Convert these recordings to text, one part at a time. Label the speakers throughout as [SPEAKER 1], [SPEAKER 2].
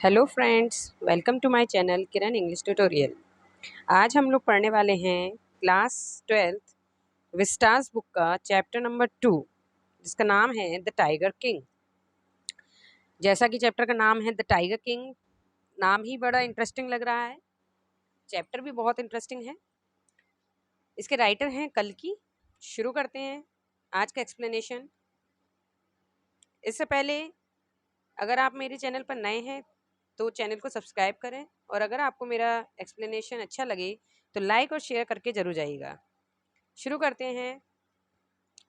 [SPEAKER 1] Hello friends, welcome to my channel Kiran English tutorial. आज हम लोग पढ़ने वाले हैं क्लास 12th विस्टास बुक का चैप्टर नंबर 2, जिसका नाम है द टाइगर किंग। जैसा कि चैप्टर का नाम है द टाइगर किंग, नाम ही बड़ा इंटरेस्टिंग लग रहा है, चैप्टर भी बहुत इंटरेस्टिंग है। इसके राइटर हैं कल्कि। शुरू करते हैं आज का एक्सप्लेनेशन। इससे पहले अगर आप मेरे चैनल पर नए हैं तो चैनल को सब्सक्राइब करें, और अगर आपको मेरा एक्सप्लेनेशन अच्छा लगे तो लाइक और शेयर करके जरूर जाइएगा। शुरू करते हैं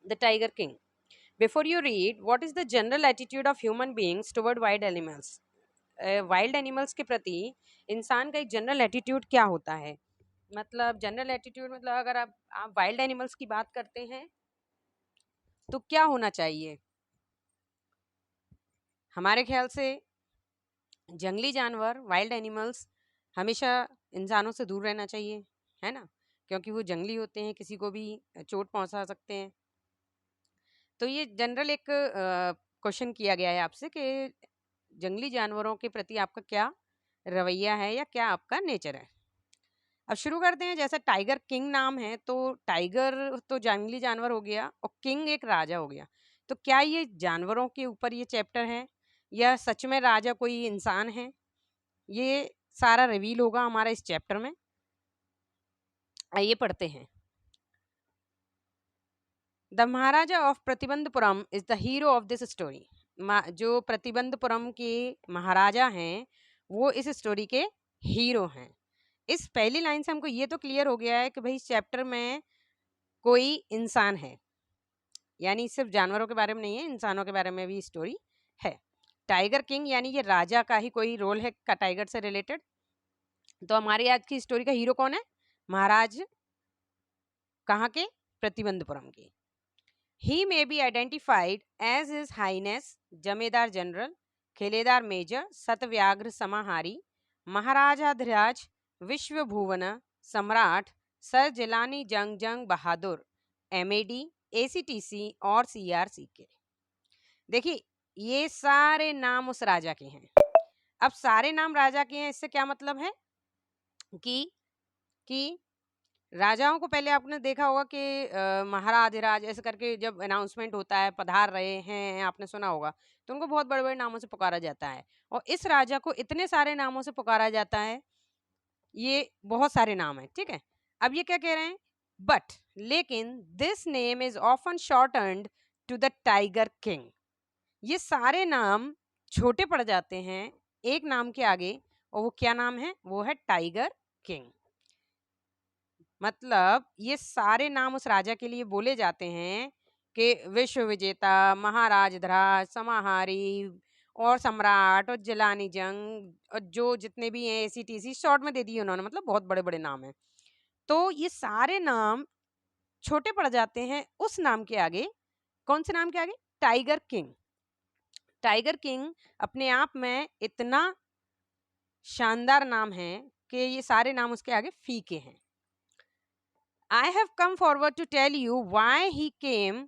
[SPEAKER 1] the tiger king. Before you read, what is the general attitude of human beings toward wild animals. Wild animals के प्रति इंसान का एक जनरल एटीट्यूड क्या होता है। मतलब जनरल एटीट्यूड मतलब अगर आप वाइल्ड एनिमल्स की बात करते हैं तो क्या होना चाहिए। हमारे ख्याल से जंगली जानवर, वाइल्ड एनिमल्स हमेशा इंसानों से दूर रहना चाहिए, है ना, क्योंकि वो जंगली होते हैं, किसी को भी चोट पहुंचा सकते हैं। तो ये जनरल एक क्वेश्चन किया गया है आपसे कि जंगली जानवरों के प्रति आपका क्या रवैया है या क्या आपका नेचर है। अब शुरू करते हैं। जैसा टाइगर किंग नाम है, तो टाइगर तो जंगली जानवर हो गया और किंग एक राजा हो गया। तो क्या ये जानवरों के ऊपर ये चैप्टर है या सच में राजा कोई इंसान है, ये सारा रिवील होगा हमारा इस चैप्टर में। आइए पढ़ते हैं। The Maharaja of Pratibandapuram is the hero of this story. जो प्रतिबंधपुरम के महाराजा हैं वो इस स्टोरी के हीरो हैं। इस पहली लाइन से हमको ये तो क्लियर हो गया है कि भाई इस चैप्टर में कोई इंसान है, यानी सिर्फ जानवरों के बारे में नहीं है, इंसानों के बारे में भी स्टोरी है। टाइगर किंग यानी ये राजा का ही कोई रोल है का टाइगर से रिलेटेड। तो हमारी आज की स्टोरी का हीरो कौन है? महाराज कहाँ के? प्रतिबंधपुरम के। He may be identified as his highness Jamedar general Khiledar major Satavyaghra Samhari Maharajadhiraja Vishwabhuvan सम्राट सर जिलानी जंग जंग बहादुर एमएडी एसीटीसी और सीआरसी के। देखिए, ये सारे नाम उस राजा के हैं। अब सारे नाम राजा के हैं, इससे क्या मतलब है कि राजाओं को पहले आपने देखा होगा कि महाराधिराज ऐसे करके जब अनाउंसमेंट होता है, पधार रहे हैं, आपने सुना होगा, तो उनको बहुत बड़े बड़े नामों से पुकारा जाता है। और इस राजा को इतने सारे नामों से पुकारा जाता है, ये बहुत सारे नाम है, ठीक है। अब ये क्या कह रहे हैं? बट लेकिन this name is often shortened to the tiger king. ये सारे नाम छोटे पड़ जाते हैं एक नाम के आगे, और वो क्या नाम है? वो है टाइगर किंग। मतलब ये सारे नाम उस राजा के लिए बोले जाते हैं कि विश्व विजेता, महाराज ध्राज, समाहारी और सम्राट और जिलानी जंग, और जो जितने भी हैं एसीटीसी शॉर्ट में दे दिए उन्होंने, मतलब बहुत बड़े बड़े नाम हैं। तो ये सारे नाम छोटे पड़ जाते हैं उस नाम के आगे। कौन से नाम के आगे? Tiger king. टाइगर किंग अपने आप में इतना शानदार नाम है कि ये सारे नाम उसके आगे फीके हैं। I have come forward to tell you why he came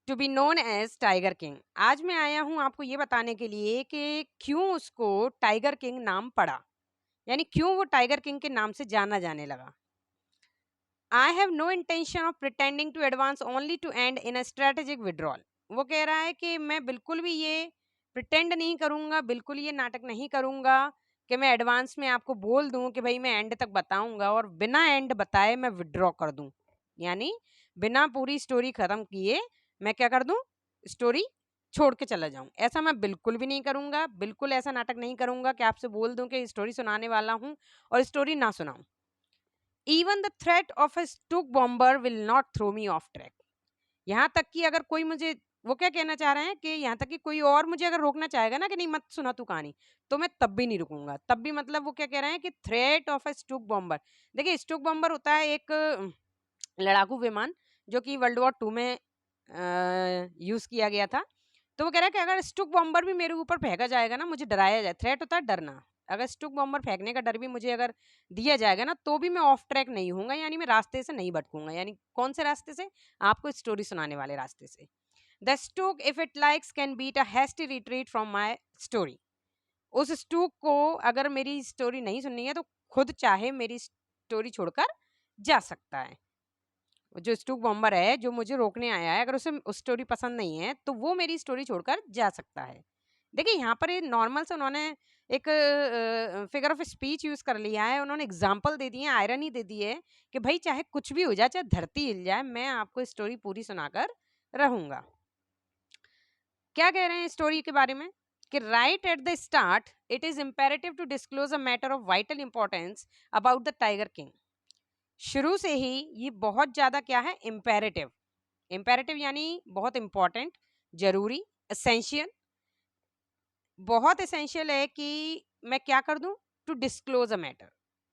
[SPEAKER 1] to be known as Tiger King. आज मैं आया हूं आपको ये बताने के लिए कि क्यों उसको टाइगर किंग नाम पड़ा, यानी क्यों वो टाइगर किंग के नाम से जाना जाने लगा। I have no intention of pretending to advance only to end in a strategic withdrawal. वो कह रहा है कि मैं बिल्कुल भी ये प्रिटेंड नहीं करूंगा, बिल्कुल ये नाटक नहीं करूंगा कि मैं एडवांस में आपको बोल दूं कि भाई मैं एंड तक बताऊंगा और बिना एंड बताए मैं विड्रॉ कर दूं, यानी बिना पूरी स्टोरी खत्म किए मैं क्या कर दूं? स्टोरी छोड़ के चला जाऊं। ऐसा मैं बिल्कुल भी नहीं करूंगा, बिल्कुल ऐसा नाटक नहीं करूंगा कि आपसे बोल दूं कि स्टोरी सुनाने वाला हूं और स्टोरी ना सुनाऊं। Even the threat of a Stuka bomber will not throw me off track. यहाँ तक कि अगर कोई मुझे, वो क्या कहना चाह रहे हैं कि यहाँ तक कि कोई और मुझे अगर रोकना चाहेगा ना कि नहीं मत सुना तू कहानी, तो मैं तब भी नहीं रुकूंगा। तब भी मतलब वो क्या कह रहे हैं कि थ्रेट ऑफ ए स्टूक बॉम्बर। देखिए, स्टूक बॉम्बर होता है एक लड़ाकू विमान जो कि वर्ल्ड वॉर 2 में यूज किया गया था। तो वो कह रहा है कि अगर स्टूक बॉम्बर भी मेरे ऊपर फेंका जाएगा ना, मुझे डराया जाए, थ्रेट होता है डरना, अगर स्टूक बॉम्बर फेंकने का डर भी मुझे अगर दिया जाएगा ना, तो भी मैं ऑफ ट्रैक नहीं होऊंगा, यानी मैं रास्ते से नहीं भटकूंगा। यानी कौन से रास्ते से? आपको स्टोरी सुनाने वाले रास्ते से। The stooge if it likes can beat a hasty retreat from my story. उस स्टूक को अगर मेरी स्टोरी नहीं सुननी है तो खुद चाहे मेरी स्टोरी छोड़कर जा सकता है। जो स्टूक बॉम्बर है जो मुझे रोकने आया है, अगर उसे उस स्टोरी पसंद नहीं है तो वो मेरी स्टोरी छोड़कर जा सकता है। देखिए यहाँ पर ये नॉर्मल से उन्होंने एक फिगर ऑफ स्पीच यूज कर लिया है, उन्होंने एग्जाम्पल दे दिए, आयरनी दे दी है कि भाई चाहे कुछ भी हो जाए, चाहे धरती हिल जाए, मैं आपको स्टोरी पूरी सुनाकर रहूंगा। क्या कह रहे हैं स्टोरी के बारे में कि right at the start it is imperative to disclose a matter of vital importance about the tiger king. शुरू से ही ये बहुत ज्यादा क्या है, इम्पेरेटिव। इम्पेरेटिव यानी बहुत इंपॉर्टेंट, जरूरी, एसेंशियल। बहुत एसेंशियल है कि मैं क्या कर दूं, टू डिस्क्लोज अ मैटर,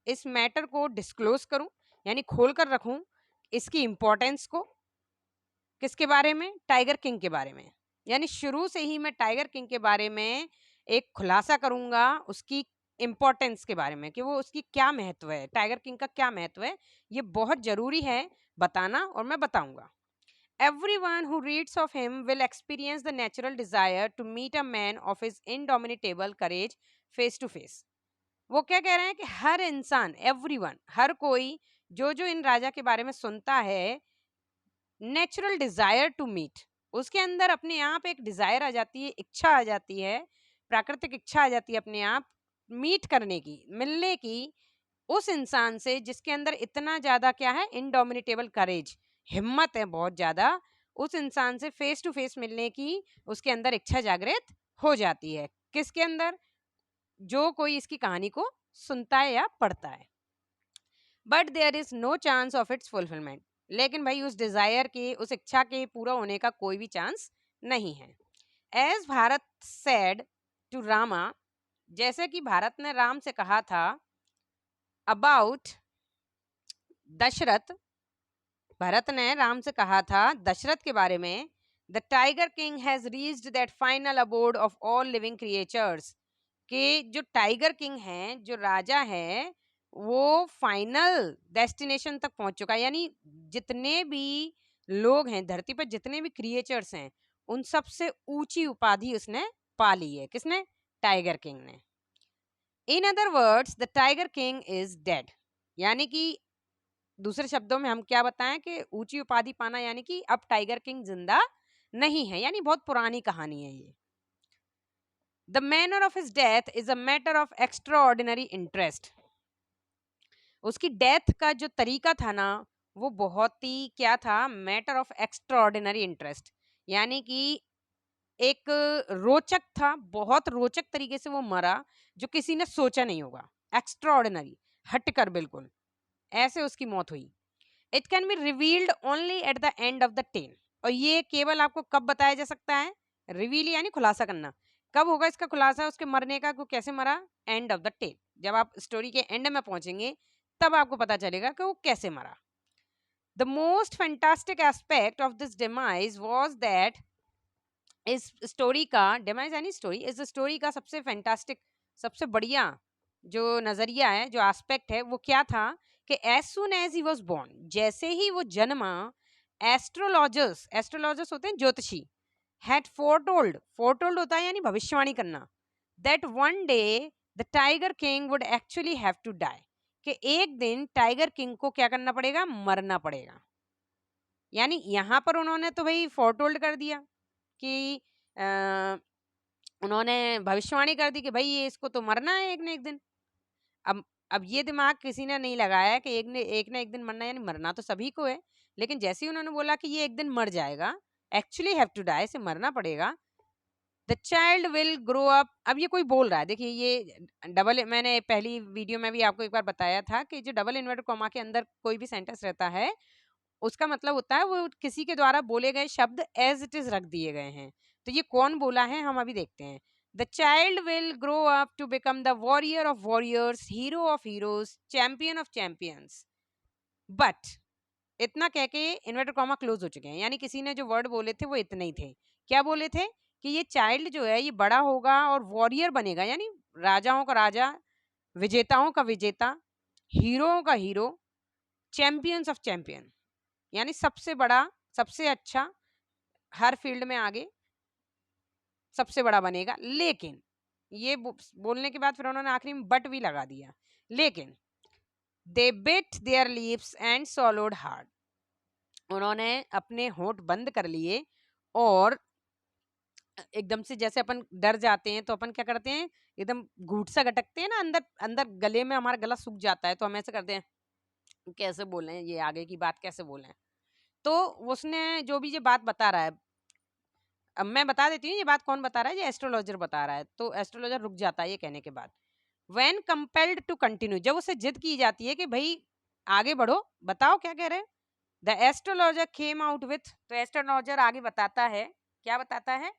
[SPEAKER 1] इस मैटर को डिस्क्लोज करूं, यानी खोल कर रखूं इसकी इंपॉर्टेंस को। किसके बारे में, टाइगर किंग के बारे में। यानी शुरू से ही मैं टाइगर किंग के बारे में एक खुलासा करूंगा, उसकी इंपॉर्टेंस के बारे में कि वो उसकी क्या महत्व है, टाइगर किंग का क्या महत्व है, ये बहुत जरूरी है बताना, और मैं बताऊंगा। Everyone who reads of him will experience the natural desire to meet a man of his indomitable courage face to face. वो क्या कह रहे हैं कि हर इंसान, एवरीवन, हर कोई जो जो इन राजा के बारे में सुनता है, नेचुरल डिजायर टू मीट, उसके अंदर अपने आप एक डिजायर आ जाती है, इच्छा आ जाती है, प्राकृतिक इच्छा आ जाती है अपने आप मीट करने की, मिलने की, उस इंसान से जिसके अंदर इतना ज्यादा क्या है, इनडोमिनेटेबल करेज, हिम्मत है बहुत ज्यादा, उस इंसान से फेस टू फेस मिलने की उसके अंदर इच्छा जागृत हो जाती है। किसके अंदर, जो कोई इसकी कहानी को सुनता है या पढ़ता है। But there is no chance of its fulfilment, लेकिन भाई उस डिजायर के, उस इच्छा के पूरा होने का कोई भी चांस नहीं है। As Bharat said to Rama, जैसे कि भारत ने राम से कहा था अबाउट दशरथ, भरत ने राम से कहा था दशरथ के बारे में, the tiger king has reached that final abode of all living creatures, कि जो टाइगर किंग है, जो राजा है, वो फाइनल डेस्टिनेशन तक पहुंच चुका है। यानी जितने भी लोग हैं धरती पर, जितने भी क्रिएचर्स हैं, उन सबसे ऊंची उपाधि उसने पा ली है। किसने, टाइगर किंग ने। In other words the tiger king is dead, यानी कि दूसरे शब्दों में हम क्या बताएं कि ऊंची उपाधि पाना, यानी कि अब टाइगर किंग जिंदा नहीं है, यानी बहुत पुरानी कहानी है ये। The manner of his death is a matter of extra ordinary interest, उसकी डेथ का जो तरीका था ना, वो बहुत ही क्या था, matter of extra ordinary interest, यानी कि एक रोचक था, बहुत रोचक तरीके से वो मरा, जो किसी ने सोचा नहीं होगा, एक्स्ट्रा ऑर्डिनरी, हटकर बिल्कुल, ऐसे उसकी मौत हुई। It can be revealed only at the end of the tale, और ये केवल आपको कब बताया जा सकता है, रिवील यानी खुलासा करना, कब होगा इसका खुलासा उसके मरने का, को कैसे मरा, एंड ऑफ द टेल, जब आप स्टोरी के एंड में पहुंचेंगे तब आपको पता चलेगा कि वो कैसे मरा। The most fantastic aspect of this demise was that, इस स्टोरी का, डिमाइज यानी स्टोरी, इस स्टोरी का सबसे फैंटास्टिक, सबसे बढ़िया जो नजरिया है, जो एस्पेक्ट है, वो क्या था कि as soon as he was born, जैसे ही वो जन्मा, एस्ट्रोलॉजर्स, एस्ट्रोलॉजर्स होते हैं ज्योतिषी, हैड फोरटोल्ड, फोरटोल्ड होता है यानी भविष्यवाणी करना, that one day the tiger king would actually have to die, कि एक दिन टाइगर किंग को क्या करना पड़ेगा, मरना पड़ेगा। यानी यहाँ पर उन्होंने तो भाई फोरटोल्ड कर दिया कि उन्होंने भविष्यवाणी कर दी कि भाई ये इसको तो मरना है एक न एक दिन। अब ये दिमाग किसी ने नहीं लगाया कि एक ना एक दिन मरना, यानी मरना तो सभी को है, लेकिन जैसे ही उन्होंने बोला कि ये एक दिन मर जाएगा, एक्चुअली हैव टू डाई, से मरना पड़ेगा, the child will grow up. अब ये कोई बोल रहा है, देखिए ये डबल, मैंने पहली वीडियो में भी आपको एक बार बताया था कि जो डबल इन्वर्टेड कॉमा के अंदर कोई भी सेंटेंस रहता है, उसका मतलब होता है वो किसी के द्वारा बोले गए शब्द एज इट इज रख दिए गए हैं। तो ये कौन बोला है, हम अभी देखते हैं। The child will grow up to become the warrior of warriors, hero of heroes, champion of champions. But इतना कह के इन्वर्टेड कॉमा क्लोज हो चुके हैं, यानी किसी ने जो वर्ड बोले थे वो इतने ही थे। क्या बोले थे कि ये चाइल्ड जो है ये बड़ा होगा और वॉरियर बनेगा, यानी राजाओं का राजा, विजेताओं का विजेता, हीरोओं का हीरो, चैंपियंस ऑफ चैंपियन, यानी सबसे बड़ा, सबसे अच्छा, हर फील्ड में आगे सबसे बड़ा बनेगा। लेकिन ये बोलने के बाद फिर उन्होंने आखिरी में बट भी लगा दिया। लेकिन they bit their lips and swallowed hard, उन्होंने अपने होंठ बंद कर लिए और एकदम से, जैसे अपन डर जाते हैं तो अपन क्या करते हैं, एकदम घूट सा गटकते हैं ना, अंदर अंदर गले में हमारा गला सूख जाता है तो हम ऐसे करते हैं, कैसे बोले ये आगे की बात कैसे बोले। तो उसने जो भी ये बात बता रहा है, अब मैं बता देती हूँ ये बात कौन बता रहा है, ये एस्ट्रोलॉजर बता रहा है। तो एस्ट्रोलॉजर रुक जाता है ये कहने के बाद। व्हेन कंपेल्ड टू कंटिन्यू, जब उसे जिद की जाती है कि भाई आगे बढ़ो, बताओ क्या कह रहे हैं। The astrologer came out with, तो एस्ट्रोलॉजर आगे बताता है, क्या बताता है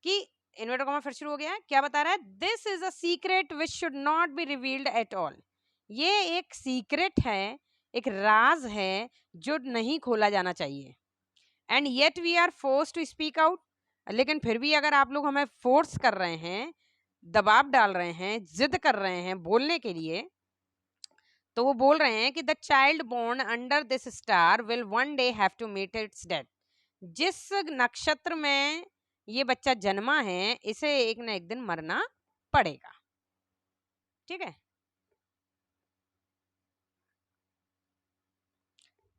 [SPEAKER 1] कि इन्वर्टर कॉमा फिर शुरू हो गया है, क्या बता रहा है, this is a secret which should not be revealed at all, ये एक सीक्रेट है, एक राज है जो नहीं खोला जाना चाहिए। And yet we are force to speak out, लेकिन फिर भी अगर आप लोग हमें फोर्स कर रहे हैं, दबाव डाल रहे हैं, जिद कर रहे हैं बोलने के लिए, तो वो बोल रहे हैं कि the child born under this star will one day have to meet its death, जिस नक्षत्र में ये बच्चा जन्मा है इसे एक ना एक दिन मरना पड़ेगा। ठीक है।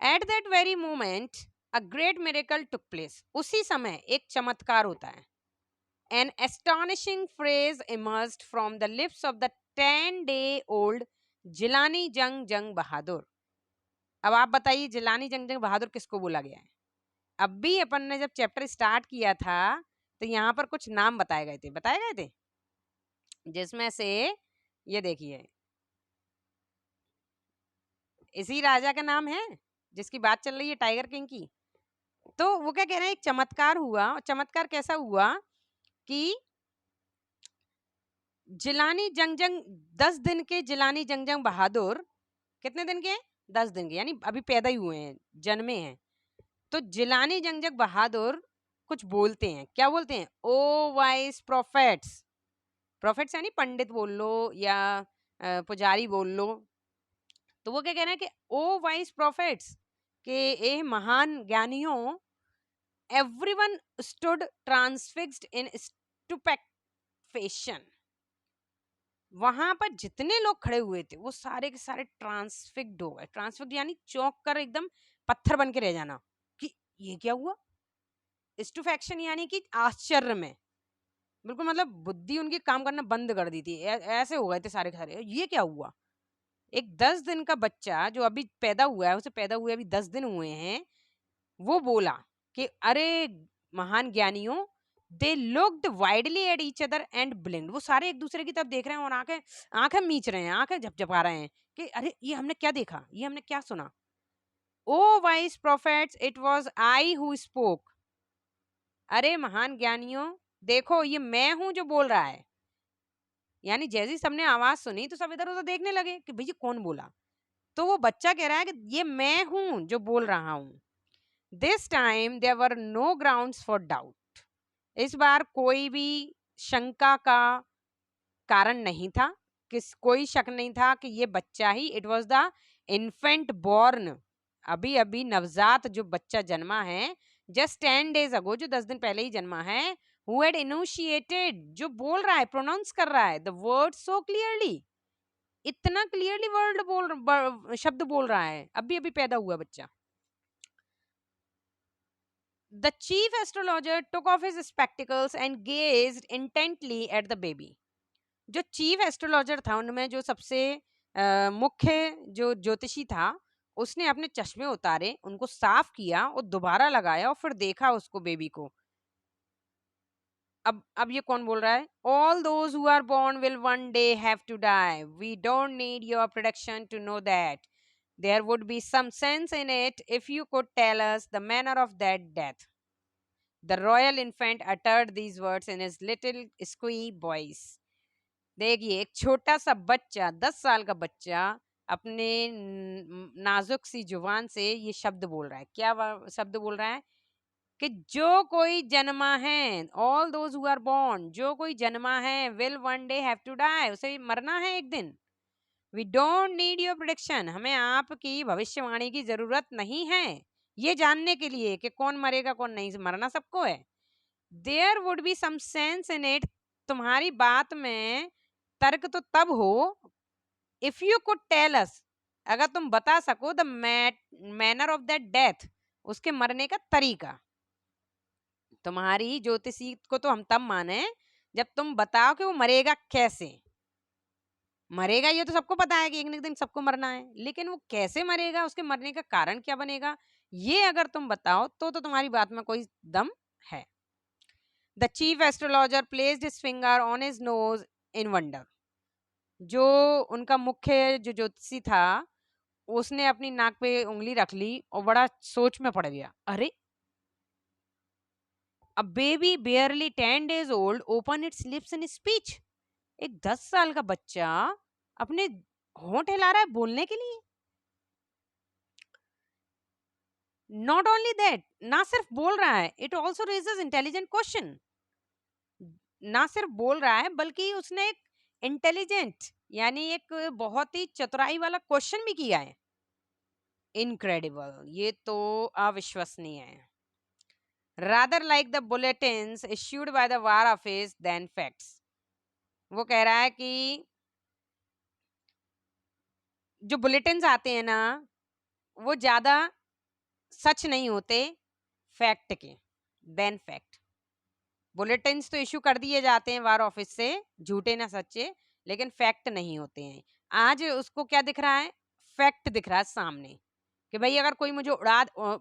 [SPEAKER 1] At that very moment a great miracle took place, उसी समय एक चमत्कार होता है। An astonishing phrase emerged from the lips of the 10-day-old Jilani Jung Jung बहादुर। अब आप बताइए जिलानी जंग जंग बहादुर किसको बोला गया है। अब भी अपन ने जब चैप्टर स्टार्ट किया था तो यहाँ पर कुछ नाम बताए गए थे, जिसमें से ये देखिए इसी राजा का नाम है जिसकी बात चल रही है, टाइगर किंग की। तो वो क्या कह रहे हैं, एक चमत्कार हुआ, और चमत्कार कैसा हुआ कि जिलानी जंग जंग 10 दिन के जिलानी जंग जंग बहादुर, कितने दिन के, 10 दिन के, यानी अभी पैदा ही हुए हैं, जन्मे हैं। तो जिलानी जंग जंग बहादुर कुछ बोलते हैं, क्या बोलते हैं, ओ वाइस प्रोफेट्स, प्रोफेट्स यानी पंडित बोल लो या पुजारी बोल लो। तो वो क्या कह रहे हैं कि ओ वाइस प्रोफेट्स, के ए महान ज्ञानियों, एवरीवन स्टूड ट्रांसफिक्स्ड इन स्टुपेक्फेशन, वहां पर जितने लोग खड़े हुए थे वो सारे के सारे ट्रांसफिक्ड हो गए। ट्रांसफिक्ड यानी चौंक कर एकदम पत्थर बन के रह जाना कि ये क्या हुआ। स्टुफेक्शन यानी कि आश्चर्य में, बिल्कुल मतलब बुद्धि उनकी काम करना बंद कर दी थी, ऐसे हो गए थे सारे के सारे, ये क्या हुआ। एक 10 दिन का बच्चा जो अभी पैदा हुआ है, उसे पैदा हुए अभी 10 दिन हुए हैं, वो बोला कि अरे महान ज्ञानियों, they looked widely at each other and ब्लिंक्ड, वो सारे एक दूसरे की तरफ देख रहे हैं और आंखें आंखें मीच रहे हैं, आंखें झपझपा रहे हैं कि अरे ये हमने क्या देखा, ये हमने क्या सुना। O wise prophets, it was I who spoke, अरे महान ज्ञानियों देखो ये मैं हूं जो बोल रहा है। यानी जैसे सबने आवाज सुनी तो सब इधर उधर देखने लगे कि भैया कौन बोला। तो वो बच्चा कह रहा है कि ये मैं हूं जो बोल रहा हूं। This time there were no grounds for doubt, इस बार कोई भी शंका का कारण नहीं था, कोई शक नहीं था कि ये बच्चा ही, it was the infant born, अभी अभी नवजात जो बच्चा जन्मा है, जस्ट 10 days अगो, जो 10 दिन पहले ही जन्मा है, हु हैड इनिशिएटेड, जो बोल रहा है, प्रोनाउंस कर रहा है द वर्ड सो क्लियरली, इतना क्लियरली शब्द बोल रहा है, अभी अभी पैदा हुआ बच्चा। The chief astrologer took off his spectacles and gazed intently at the baby. जो चीफ एस्ट्रोलॉजर था उनमें जो सबसे मुख्य जो ज्योतिषी था, उसने अपने चश्मे उतारे, उनको साफ किया और दोबारा लगाया और फिर देखा उसको, बेबी को। अब ये कौन बोल रहा है, all those who are born will one day have to die, we don't need your production to know that, there would be some sense in it if you could tell us the manner of that death. The royal infant uttered these words in his little squeaky voice. देखिए एक छोटा सा बच्चा, 10 साल का बच्चा अपने नाजुक सी जुबान से ये शब्द बोल रहा है, क्या शब्द बोल रहा है कि जो कोई जन्मा है, all those who are born, जो कोई जन्मा है, will one day have to die, उसे मरना है एक दिन। We don't need your prediction, हमें आपकी भविष्यवाणी की जरूरत नहीं है। ये जानने के लिए कि कौन मरेगा कौन नहीं, मरना सबको है। There would be some sense in it, तुम्हारी बात में तर्क तो तब हो, if you could tell us, अगर तुम बता सको the manner of that death, उसके मरने का तरीका। तुम्हारी ज्योतिषी को तो हम तब माने जब तुम बताओ कि वो मरेगा कैसे। मरेगा ये तो सबको पता है कि एक न एक दिन सबको मरना है, लेकिन वो कैसे मरेगा, उसके मरने का कारण क्या बनेगा, ये अगर तुम बताओ तो तुम्हारी बात में कोई दम है। The chief astrologer placed his finger on his nose in wonder, जो उनका मुख्य जो ज्योतिषी था उसने अपनी नाक पे उंगली रख ली और बड़ा सोच में पड़ गया। अरे, a baby barely 10 days old open its lips in speech, एक 10 साल का बच्चा अपने होंठ हिला रहा है बोलने के लिए। नॉट ओनली दैट, ना सिर्फ बोल रहा है, it also raises intelligent question, ना सिर्फ बोल रहा है बल्कि उसने एक इंटेलिजेंट यानी एक बहुत ही चतुराई वाला क्वेश्चन भी किया है। इनक्रेडिबल, ये तो अविश्वसनीय है। rather like the bulletins issued by the war office than facts, वो कह रहा है कि जो बुलेटिन्स आते हैं ना वो ज्यादा सच नहीं होते फैक्ट के, देन फैक्ट। बुलेटिन्स तो इशू कर दिए जाते हैं वार ऑफिस से, झूठे ना सच्चे, लेकिन फैक्ट नहीं होते हैं। आज उसको क्या दिख रहा है, फैक्ट दिख रहा है सामने कि भाई अगर कोई मुझे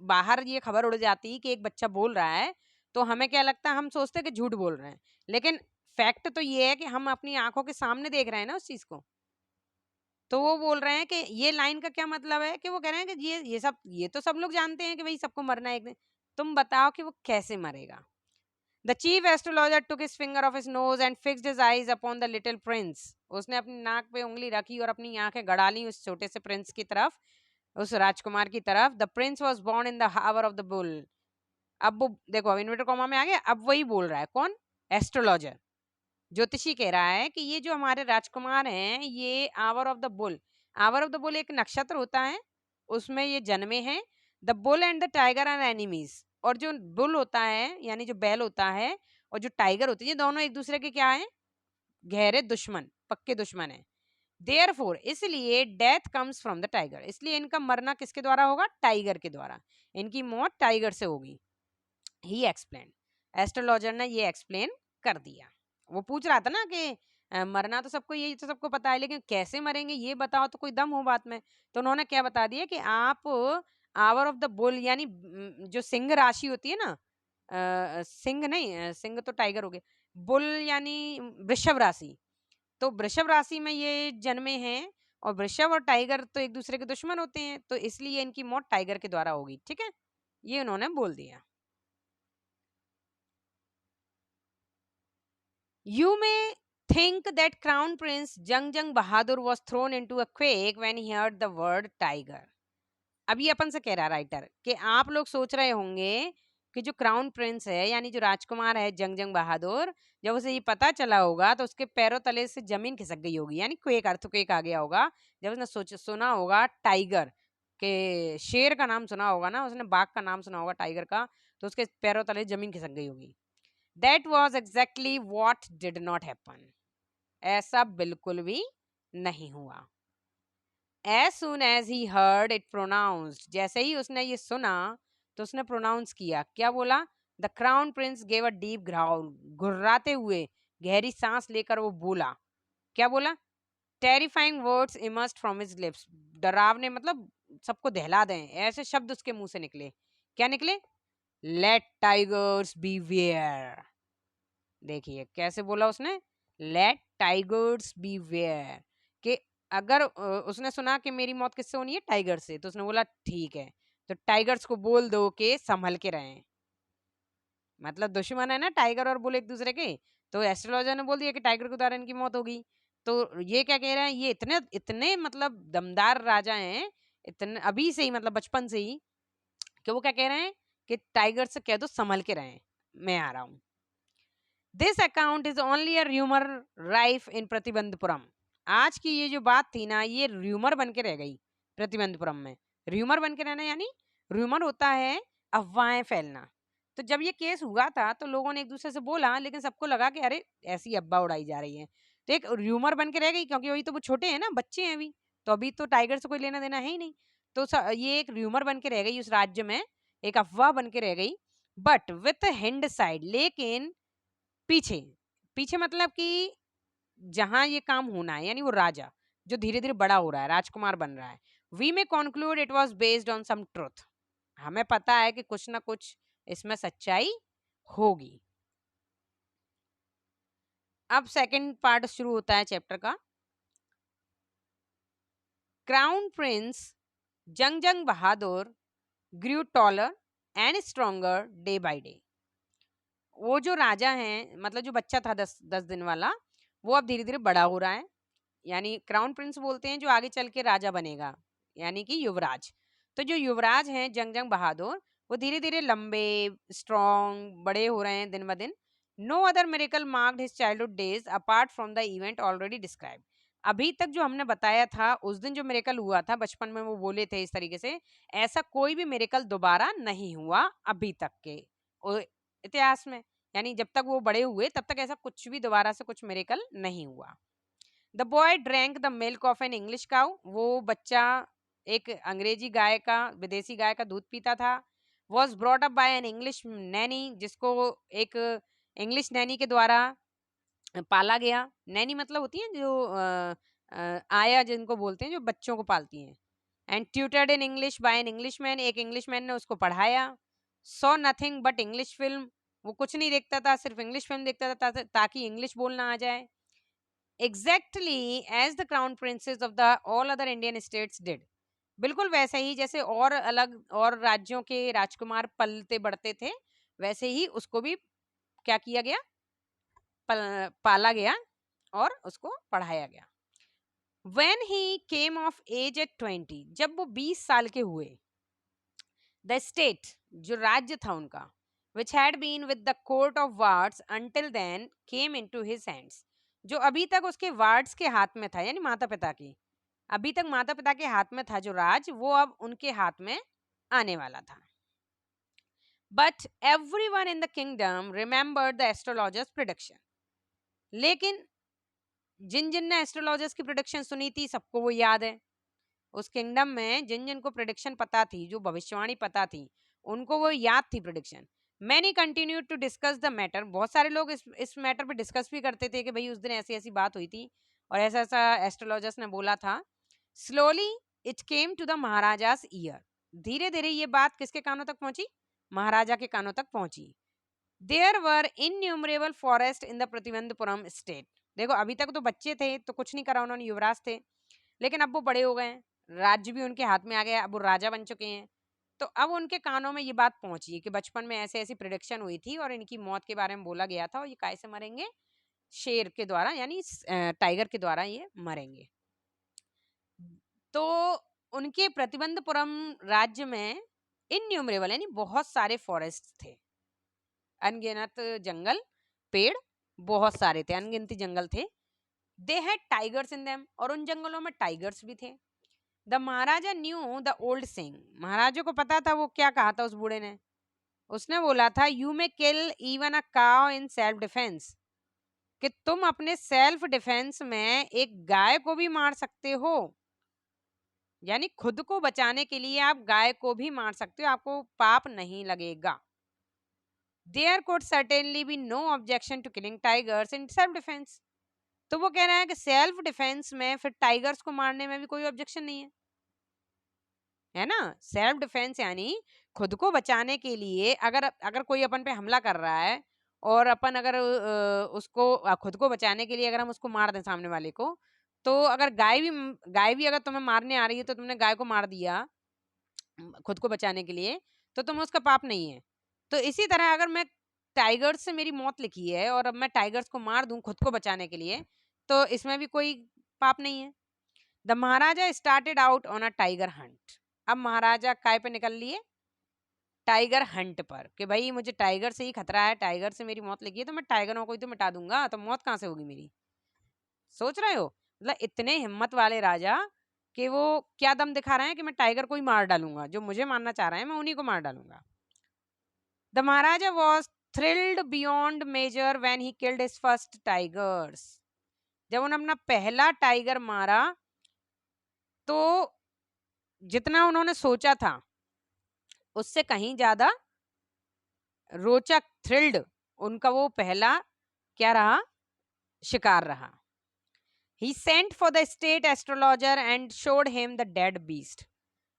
[SPEAKER 1] बाहर ये खबर उड़ जाती कि एक बच्चा बोल रहा है तो हमें क्या लगता है, हम सोचते हैं कि झूठ बोल रहे हैं, लेकिन फैक्ट तो ये है कि हम अपनी आंखों के सामने देख रहे हैं ना उस चीज को। तो वो बोल रहे हैं कि ये लाइन का क्या मतलब है, कि वो कह रहे हैं कि ये तो सब लोग जानते हैं कि भाई सबको मरना है एक दिन, तुम बताओ कि वो कैसे मरेगा। The chief astrologer took his finger of his nose and fixed his eyes upon the little Prince, उसने अपनी नाक पे उंगली रखी और अपनी आंखें गड़ा ली उस छोटे से प्रिंस की तरफ, उस राजकुमार की तरफ। The prince was born in the hour of the bull, अब वो देखो अब इन्वर्टर कॉमा में आ गया, अब वही बोल रहा है कौन, एस्ट्रोलॉजर, ज्योतिषी कह रहा है कि ये जो हमारे राजकुमार हैं ये hour of the bull, hour of the bull एक नक्षत्र होता है उसमें ये जन्मे हैं। The bull and the tiger are enemies, और जो बुल होता है यानी जो बैल होता है और जो टाइगर होती है, ये दोनों एक दूसरे के क्या है, गहरे दुश्मन, पक्के दुश्मन है। देयरफॉर, इसलिए death comes from the tiger, इसलिए इनका मरना किसके द्वारा होगा, टाइगर के द्वारा, इनकी मौत टाइगर से होगी। ही एक्सप्लेन, एस्ट्रोलॉजर ने ये एक्सप्लेन कर दिया। वो पूछ रहा था ना कि मरना तो सबको, यही तो सबको पता है, लेकिन कैसे मरेंगे ये बताओ तो कोई दम हो बात में। तो उन्होंने क्या बता दिया कि आप आवर ऑफ द बुल यानी जो सिंह राशि होती है ना, सिंह नहीं, सिंह तो टाइगर हो गए, बुल यानी वृषभ राशि, तो वृषभ राशि में ये जन्मे हैं, और वृषभ और टाइगर तो एक दूसरे के दुश्मन होते हैं, तो इसलिए इनकी मौत टाइगर के द्वारा होगी। ठीक है, ये उन्होंने बोल दिया। You may think that Crown Prince Jung Bahadur was thrown into a quake when he heard the word tiger. अब ये अपन से कह रहा राइटर कि आप लोग सोच रहे होंगे कि जो क्राउन प्रिंस है यानी जो राजकुमार है जंग बहादुर, जब उसे ये पता चला होगा तो उसके पैरों तले से जमीन खिसक गई होगी, यानी क्वेक, अर्थक्वेक आ गया होगा। जब उसने सुना होगा टाइगर के, शेर का नाम सुना होगा ना उसने, बाघ का नाम सुना होगा टाइगर का, तो उसके पैरों तले जमीन खिसक गई होगी। That was exactly what did not happen. ऐसा बिल्कुल भी नहीं हुआ। As soon as he heard it pronounced, जैसे ही उसने ये सुना तो उसने प्रोनाउंस किया, क्या बोला, the crown prince gave a deep growl, घुर्राते हुए गहरी सांस लेकर वो बोला, क्या बोला, terrifying words emerged from his lips, डरावने मतलब सबको दहला दें ऐसे शब्द उसके मुंह से निकले। क्या निकले, लेट टाइगर्स बीवेयर, देखिए कैसे बोला उसने, लेट टाइगर्स बीवेयर, कि अगर उसने सुना कि मेरी मौत किससे होनी है, टाइगर से, तो उसने बोला ठीक है, तो टाइगर्स को बोल दो कि संभल के रहें। मतलब दुश्मन है ना टाइगर और बुल एक दूसरे के, तो एस्ट्रोलॉजर ने बोल दिया कि टाइगर के द्वारा इनकी मौत होगी। तो ये क्या कह रहे हैं, ये इतने इतने मतलब दमदार राजा हैं, इतने अभी से ही मतलब बचपन से ही, कि वो क्या कह रहे हैं कि टाइगर से कह दो संभल के रहें, मैं आ रहा हूँ। This account is only a rumour rife in Pratibandapuram, आज की ये जो बात थी ना ये र्यूमर बन के रह गई प्रतिबंधपुरम में। र्यूमर बन के रहना यानी र्यूमर होता है अफवाहें फैलना। तो जब ये केस हुआ था तो लोगों ने एक दूसरे से बोला, लेकिन सबको लगा कि अरे ऐसी अफवाह उड़ाई जा रही है, तो एक र्यूमर बन के रह गई, क्योंकि वही तो वो छोटे हैं ना, बच्चे हैं अभी, तो अभी तो टाइगर से कोई लेना देना है ही नहीं। तो ये एक र्यूमर बन के रह गई उस राज्य में, एक अफवाह बन के रह गई, बट विथ हिंड साइड, लेकिन पीछे, पीछे मतलब कि जहां ये काम होना है, यानी वो राजा जो धीरे धीरे बड़ा हो रहा है, राजकुमार बन रहा है, we may conclude it was based on some truth, हमें पता है कि कुछ ना कुछ इसमें सच्चाई होगी। अब सेकंड पार्ट शुरू होता है चैप्टर का। Crown prince Jung Bahadur grew taller and stronger day by day. वो जो राजा है, मतलब जो बच्चा था 10 दिन वाला, वो अब धीरे धीरे बड़ा हो रहा है, यानी क्राउन प्रिंस बोलते हैं जो आगे चल के राजा बनेगा, यानी कि युवराज। तो जो युवराज हैं जंग बहादुर, वो धीरे धीरे लंबे, स्ट्रॉन्ग, बड़े हो रहे हैं दिन ब दिन। No other miracle marked his childhood days apart from the event already describe. अभी तक जो हमने बताया था, उस दिन जो मिरेकल हुआ था बचपन में, वो बोले थे इस तरीके से, ऐसा कोई भी मिरेकल दोबारा नहीं हुआ अभी तक के इतिहास में, यानी जब तक वो बड़े हुए तब तक ऐसा कुछ भी दोबारा से कुछ मिरेकल नहीं हुआ। The boy drank the milk of an English cow, वो बच्चा एक अंग्रेजी गाय का, विदेशी गाय का दूध पीता था। Was brought up by an English Naini, जिसको एक इंग्लिश नैनी के द्वारा पाला गया। नैनी मतलब होती है जो आया जिनको बोलते हैं, जो बच्चों को पालती हैं। And tutored in English by an Englishman, एक इंग्लिशमैन ने उसको पढ़ाया। Saw nothing but English film, वो कुछ नहीं देखता था, सिर्फ इंग्लिश फिल्म देखता था ताकि इंग्लिश बोलना आ जाए। Exactly as the crown princes of the all other Indian states did, बिल्कुल वैसे ही जैसे और अलग और राज्यों के राजकुमार पलते बढ़ते थे, वैसे ही उसको भी क्या किया गया, पाला गया और उसको पढ़ाया गया। When he came of age at 20, जब वो 20 साल के हुए, द स्टेट, जो राज्य था उनका, which had been with the court of wards until then came into his hands, जो अभी तक उसके वार्ड्स के हाथ में था, यानी माता पिता के, अभी तक माता पिता के हाथ में था जो राज, वो अब उनके हाथ में आने वाला था। But everyone in the kingdom remembered the astrologers prediction, लेकिन जिन जिन ने एस्ट्रोलॉजर्स की प्रिडिक्शन सुनी थी, सबको वो याद है। उस किंगडम में जिन जिन को प्रिडिक्शन पता थी, जो भविष्यवाणी पता थी, उनको वो याद थी prediction. Many continue to discuss the matter, बहुत सारे लोग इस मैटर पे डिस्कस भी करते थे कि भाई उस दिन ऐसी ऐसी बात हुई थी और ऐसा ऐसा एस्ट्रोलॉजर्स ने बोला था। Slowly it came to the maharaja's ear, धीरे धीरे ये बात किसके कानों तक पहुंची, महाराजा के कानों तक पहुंची। There were innumerable forest in the Pratibandhapuram state, देखो अभी तक तो बच्चे थे तो कुछ नहीं करा उन्होंने, युवराज थे, लेकिन अब वो बड़े हो गए हैं, राज्य भी उनके हाथ में आ गया, अब वो राजा बन चुके हैं। तो अब उनके कानों में ये बात पहुंची है कि बचपन में ऐसे ऐसी प्रिडिक्शन हुई थी और इनकी मौत के बारे में बोला गया था, और ये काय से मरेंगे, शेर के द्वारा, यानी टाइगर के द्वारा ये मरेंगे। तो उनके प्रतिबंधपुरम राज्य में इनन्यूमरेबल, यानी बहुत सारे फॉरेस्ट थे, अनगिनत जंगल, पेड़ बहुत सारे थे, अनगिनती जंगल थे। They had tigers in them, और उन जंगलों में टाइगर्स भी थे। The maharaja knew the old saying, maharaja को पता था वो क्या कहा था उस बूढ़े ने, उसने बोला था you may kill even a cow in self defence, कि तुम अपने सेल्फ डिफेंस में एक गाय को भी मार सकते हो, यानी खुद को बचाने के लिए आप गाय को भी मार सकते हो, आपको पाप नहीं लगेगा। There could certainly be no objection to killing tigers in self defence, तो वो कह रहा है कि सेल्फ डिफेंस में फिर टाइगर्स को मारने में भी कोई ऑब्जेक्शन नहीं है ना। सेल्फ डिफेंस यानी खुद को बचाने के लिए, अगर अगर कोई अपन पे हमला कर रहा है और अपन अगर उसको खुद को बचाने के लिए अगर हम उसको मार दें सामने वाले को, तो अगर गाय भी अगर तुम्हें मारने आ रही है तो तुमने गाय को मार दिया खुद को बचाने के लिए, तो तुम्हें उसका पाप नहीं है। तो इसी तरह अगर मैं टाइगर्स से मेरी मौत लिखी है और अब मैं टाइगर्स को मार दूं खुद को बचाने के लिए, तो इसमें भी कोई पाप नहीं है। The Maharaja started out on a tiger Hunt, अब महाराजा काय पे निकल लिए, टाइगर हंट पर, कि भाई मुझे टाइगर से ही खतरा है, टाइगर से मेरी मौत लगी है तो मैं टाइगरों को ही तो मिटा दूंगा, तो मौत कहां से होगी मेरी। सोच रहे हो, मतलब इतने हिम्मत वाले राजा कि वो क्या दम दिखा रहे हैं कि मैं टाइगर को ही मार डालूंगा, जो मुझे मारना चाह रहे हैं मैं उन्हीं को मार डालूंगा। The Maharaja was thrilled beyond measure when he killed his first tigers. जब उन्होंने अपना पहला टाइगर मारा तो जितना उन्होंने सोचा था उससे कहीं ज्यादा रोचक, थ्रिल्ड उनका वो पहला क्या रहा, शिकार रहा। He sent for the state astrologer and showed him the dead beast.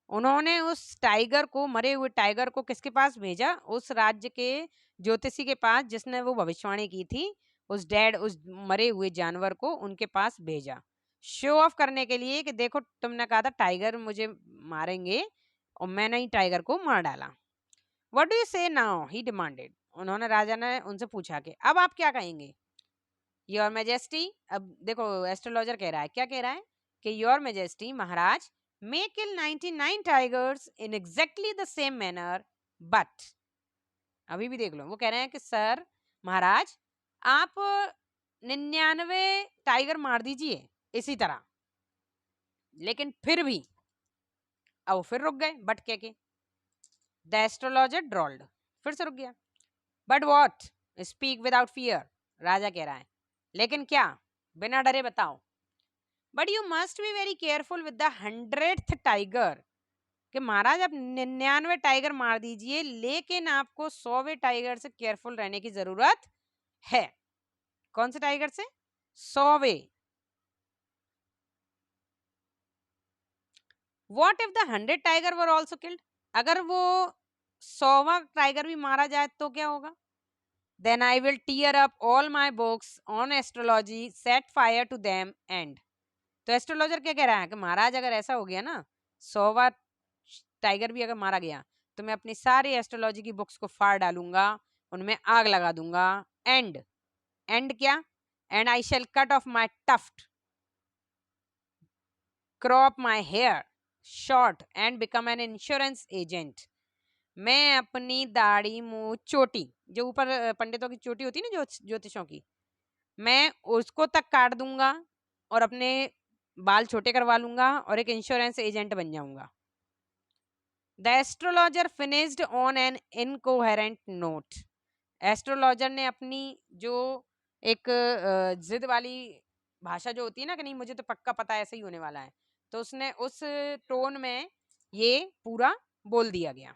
[SPEAKER 1] उन्होंने उस टाइगर को, मरे हुए टाइगर को किसके पास भेजा? उस राज्य के ज्योतिषी के पास जिसने वो भविष्यवाणी की थी। उस मरे हुए जानवर को उनके पास भेजा, शो ऑफ करने के लिए कि देखो तुमने कहा था टाइगर मुझे मारेंगे और मैंने ही टाइगर को मार डाला। व्हाट डू यू से नाउ, ही डिमांडेड। उन्होंने, राजा ने उनसे पूछा कि अब आप क्या कहेंगे? योर मैजेस्टी, अब देखो एस्ट्रोलॉजर कह रहा है, क्या कह रहा है कि your majesty, Maharaj, may kill 99 tigers in exactly the same manner, but अभी भी देख लो, वो कह रहे हैं कि सर, महाराज, आप 99 टाइगर मार दीजिए इसी तरह, लेकिन फिर भी, अब फिर रुक गए बट कह के। द एस्ट्रोलॉजर ड्रॉल्ड, फिर से रुक गया। But what, speak without fear, राजा कह रहा है, लेकिन क्या, बिना डरे बताओ। But you must be very careful with the 100th tiger, कि महाराज आप 99 टाइगर मार दीजिए, लेकिन आपको 100वें टाइगर से केयरफुल रहने की जरूरत है। कौन से टाइगर से? 100वें। What if the 100 tiger were also killed, अगर वो 100वां टाइगर भी मारा जाए तो क्या होगा? Then I will tear up all my books on astrology, set fire to them and. तो एस्ट्रोलॉजर क्या कह रहा है कि महाराज अगर ऐसा हो गया ना, 100वां टाइगर भी अगर मारा गया, तो मैं अपनी सारी एस्ट्रोलॉजी की बुक्स को फाड़ डालूंगा, उनमें आग लगा दूंगा। एंड, एंड क्या? And I shall cut off my tuft, crop my hair short and become an insurance agent. मैं अपनी दाढ़ी, मुंह, चोटी, जो ऊपर पंडितों की चोटी होती है ना, जो ज्योतिषों की, मैं उसको तक काट दूंगा और अपने बाल छोटे करवा लूंगा और एक इंश्योरेंस एजेंट बन जाऊंगा। The astrologer finished on an incoherent note. Astrologer ने अपनी जो एक जिद वाली भाषा जो होती है ना कि नहीं मुझे तो पक्का पता है ऐसे ही होने वाला है, तो उसने उस टोन में ये पूरा बोल दिया गया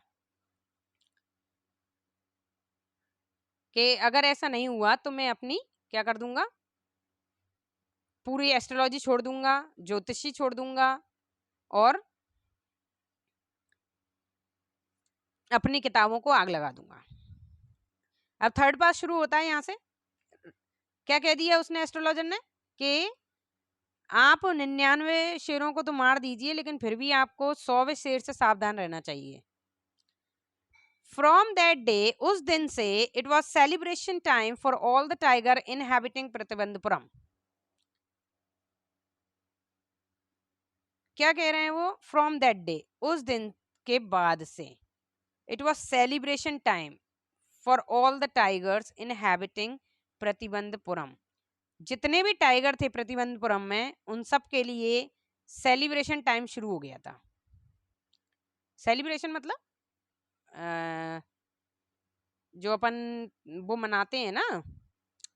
[SPEAKER 1] कि अगर ऐसा नहीं हुआ तो मैं अपनी क्या कर दूंगा, पूरी एस्ट्रोलॉजी छोड़ दूंगा, ज्योतिषी छोड़ दूंगा और अपनी किताबों को आग लगा दूंगा। अब थर्ड पार्ट शुरू होता है यहां से। क्या कह दिया उसने एस्ट्रोलॉजर ने कि आप 99 शेरों को तो मार दीजिए, लेकिन फिर भी आपको 100वें शेर से सावधान रहना चाहिए। फ्रॉम दैट डे, उस दिन से, it was celebration time for all the tiger inhabiting Pratibandapuram. क्या कह रहे हैं वो? फ्रॉम दैट डे, उस दिन के बाद से, it was celebration time for all the tigers inhabiting Pratibandapuram. जितने भी टाइगर थे प्रतिबंधपुरम में, उन सब के लिए सेलिब्रेशन टाइम शुरू हो गया था। सेलिब्रेशन मतलब जो अपन वो मनाते हैं ना,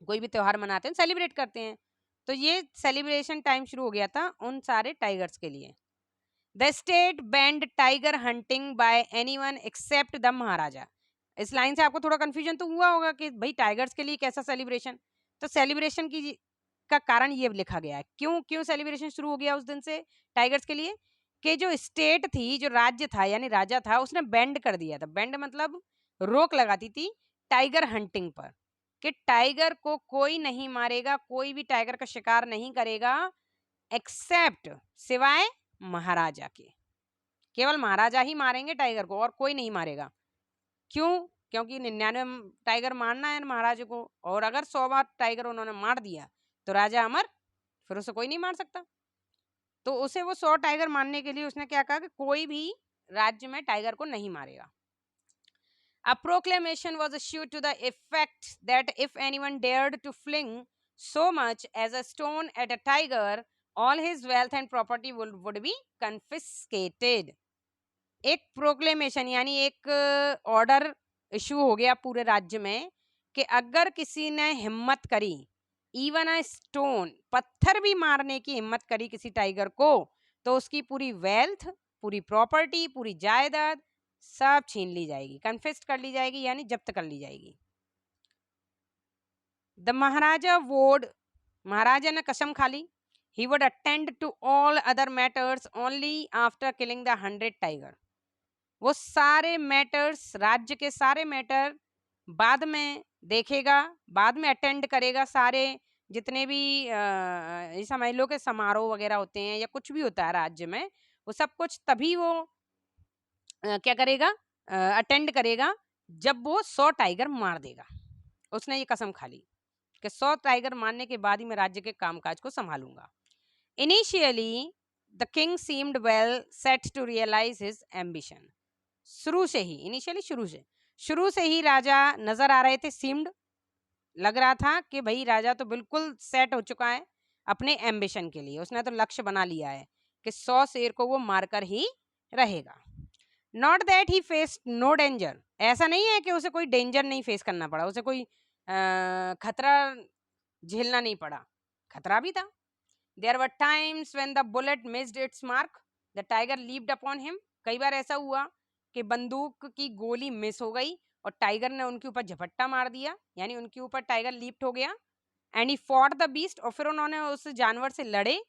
[SPEAKER 1] कोई भी त्योहार मनाते हैं, सेलिब्रेट करते हैं, तो ये सेलिब्रेशन टाइम शुरू हो गया था उन सारे टाइगर्स के लिए। The state banned tiger hunting by anyone except the maharaja. इस लाइन से आपको थोड़ा कंफ्यूजन तो हुआ होगा कि भाई टाइगर्स के लिए कैसा सेलिब्रेशन। तो सेलिब्रेशन की का कारण ये लिखा गया है, क्यों क्यों सेलिब्रेशन शुरू हो गया उस दिन से टाइगर्स के लिए, कि जो स्टेट थी, जो राज्य था यानी राजा था, उसने बैंड कर दिया था। बैंड मतलब रोक लगाती थी टाइगर हंटिंग पर, कि टाइगर को कोई नहीं मारेगा, कोई भी टाइगर का शिकार नहीं करेगा, एक्सेप्ट, सिवाय महाराजा के। केवल महाराजा ही मारेंगे टाइगर को और कोई नहीं मारेगा। क्यों? क्योंकि 99 टाइगर मारना है महाराजा को, और अगर 100वां टाइगर उन्होंने मार दिया तो राजा अमर, फिर उसे कोई नहीं मार सकता। तो उसे वो 100 टाइगर मारने के लिए उसने क्या कहा कि कोई भी राज्य में टाइगर को नहीं मारेगा। A proclamation was issued to the effect that if anyone dared to fling so much as a stone at a tiger all his wealth and property would be confiscated. एक प्रोक्लेमेशन यानी एक order issue हो गया पूरे राज्य में कि अगर किसी ने हिम्मत करी, इवन अ स्टोन, पत्थर भी मारने की हिम्मत करी किसी टाइगर को, तो उसकी पूरी वेल्थ, पूरी प्रॉपर्टी, पूरी जायदाद सब छीन ली जाएगी, कन्फिस्क कर ली जाएगी, यानी जब्त कर ली जाएगी। द महाराजा वोड, महाराजा ने कसम खा ली, he would attend to all other matters only after killing the 100 tiger। वो सारे मैटर्स, राज्य के सारे मैटर बाद में देखेगा, बाद में अटेंड करेगा, सारे जितने भी ये समझ लो के समारोह वगैरह होते हैं या कुछ भी होता है राज्य में, वो सब कुछ तभी वो क्या करेगा, अटेंड करेगा जब वो 100 टाइगर मार देगा। उसने ये कसम खा ली कि 100 टाइगर मारने के बाद ही मैं राज्य के कामकाज को संभालूंगा। Initially the king seemed well set to realise his ambition. शुरू से ही, इनिशियली शुरू से ही राजा नजर आ रहे थे, सीम्ड लग रहा था कि भाई राजा तो बिल्कुल सेट हो चुका है अपने एम्बिशन के लिए, उसने तो लक्ष्य बना लिया है कि 100 शेर को वो मारकर ही रहेगा। Not that he face no danger, ऐसा नहीं है कि उसे कोई डेंजर नहीं फेस करना पड़ा, उसे कोई खतरा झेलना नहीं पड़ा, खतरा भी था। There were times when the bullet missed its mark, the tiger leaped upon him. कई बार ऐसा हुआ कि बंदूक की गोली मिस हो गई और टाइगर ने उनके ऊपर झपट्टा मार दिया, यानी उनके ऊपर टाइगर लीप्ड हो गया। And he fought the beast, और फिर उन्होंने उस जानवर से लड़े।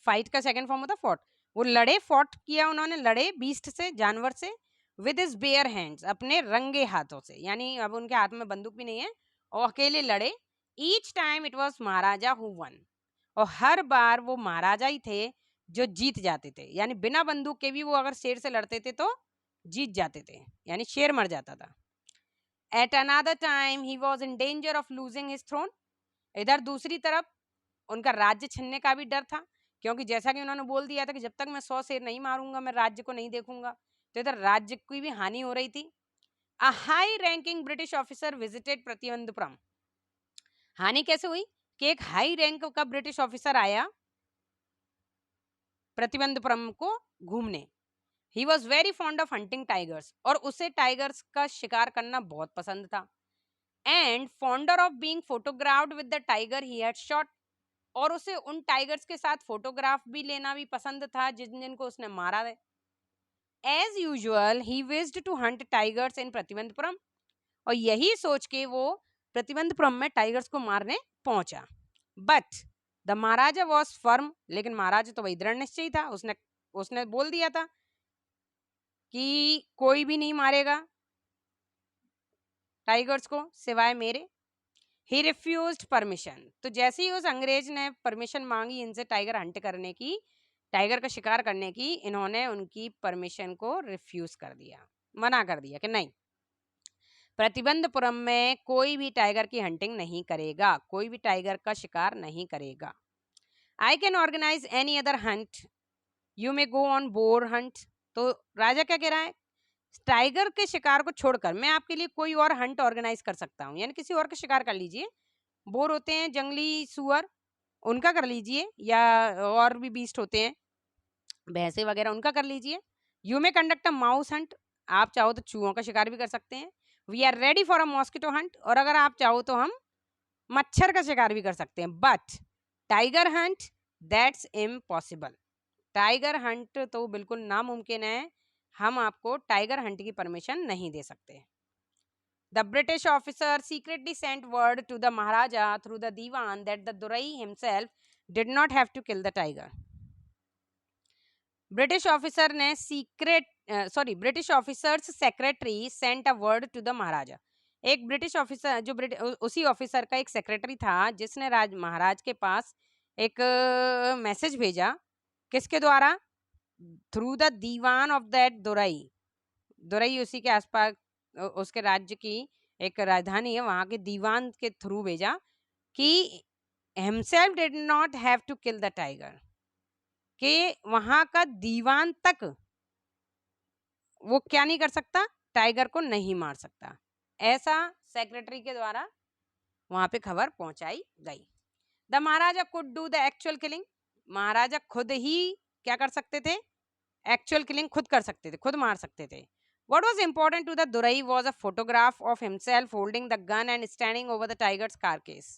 [SPEAKER 1] फाइट का सेकंड फॉर्म होता फॉट, वो लड़े, फॉट किया उन्होंने, लड़े बीस्ट से, जानवर से, विद हिज बेयर हैंड्स, अपने रंगे हाथों से, यानी अब उनके हाथ में बंदूक भी नहीं है और अकेले लड़े। Each time it was Maharaja who one, और हर बार वो महाराजा ही थे जो जीत जाते थे, यानी बिना बंदूक के भी वो अगर शेर से लड़ते थे तो जीत जाते थे, यानी शेर मर जाता था। At another time he was in danger of losing his throne, इधर दूसरी तरफ उनका राज्य छिनने का भी डर था, क्योंकि जैसा कि उन्होंने बोल दिया था कि जब तक मैं 100 शेर नहीं मारूंगा मैं राज्य को नहीं देखूंगा, तो इधर राज्य की भी हानि हो रही थी। A high ranking British officer visited Pratibandapuram. हानि कैसे हुई कि एक हाई रैंक का ब्रिटिश ऑफिसर आया प्रतिबंधपुरम को घूमने। He was very fond of hunting tigers, और उसे टाइगर्स का शिकार करना बहुत पसंद था। And fonder of being photographed with the tiger he had shot, और उसे उन टाइगर्स के साथ फोटोग्राफ भी लेना भी पसंद था जिन जिनको उसने मारा है। As usual he wished to hunt tigers in Pratibandapuram, और यही सोच के वो प्रतिबंधपुरम में टाइगर्स को मारने पहुंचा। But the Maharaja was firm, लेकिन महाराजा तो वही दृढ़ निश्चय था, उसने उसने बोल दिया था कि कोई भी नहीं मारेगा टाइगर्स को सिवाय मेरे। ही रिफ्यूज्ड परमिशन, तो जैसे ही उस अंग्रेज ने परमिशन मांगी इनसे टाइगर हंट करने की, टाइगर का शिकार करने की, इन्होंने उनकी परमिशन को रिफ्यूज कर दिया, मना कर दिया कि नहीं, प्रतिबंधपुरम में कोई भी टाइगर की हंटिंग नहीं करेगा, कोई भी टाइगर का शिकार नहीं करेगा। I can organise any other hunt, you may go on boar hunt. तो राजा क्या कह रहा है, टाइगर के शिकार को छोड़कर मैं आपके लिए कोई और हंट ऑर्गेनाइज कर सकता हूँ, यानी किसी और का शिकार कर लीजिए। बोर होते हैं जंगली सुअर, उनका कर लीजिए, या और भी बीस्ट होते हैं भैंसे वगैरह, उनका कर लीजिए। You may conduct a mouse Hunt, आप चाहो तो चूहों का शिकार भी कर सकते हैं। We are ready for a mosquito hunt, और अगर आप चाहो तो हम मच्छर का शिकार भी कर सकते हैं। But tiger Hunt that's impossible, tiger Hunt तो बिल्कुल नामुमकिन है, हम आपको टाइगर हंट की परमिशन नहीं दे सकते। The British officer secretly sent word to the Maharaja through the Diwan that the Durai himself did not have to kill the tiger. British officer ने British officers secretary sent a word to the maharaja. एक British officer जो उसी officer का एक secretary था जिसने महाराज के पास एक मैसेज भेजा, किसके द्वारा, through the Dewan of that Durai, Durai उसी के आसपास उसके राज्य की एक राजधानी है, वहां के दीवान के थ्रू भेजा कि himself did not have to kill the tiger, कि वहां का दीवान तक वो क्या नहीं कर सकता, टाइगर को नहीं मार सकता, ऐसा सेक्रेटरी के द्वारा वहां पे खबर पहुंचाई गई। The maharaja could do the actual killing, maharaja खुद ही क्या कर सकते थे, एक्चुअल किलिंग खुद कर सकते थे, खुद मार सकते थे। What was important to the Durai was a photograph of himself holding the gun and standing over the tiger's carcass.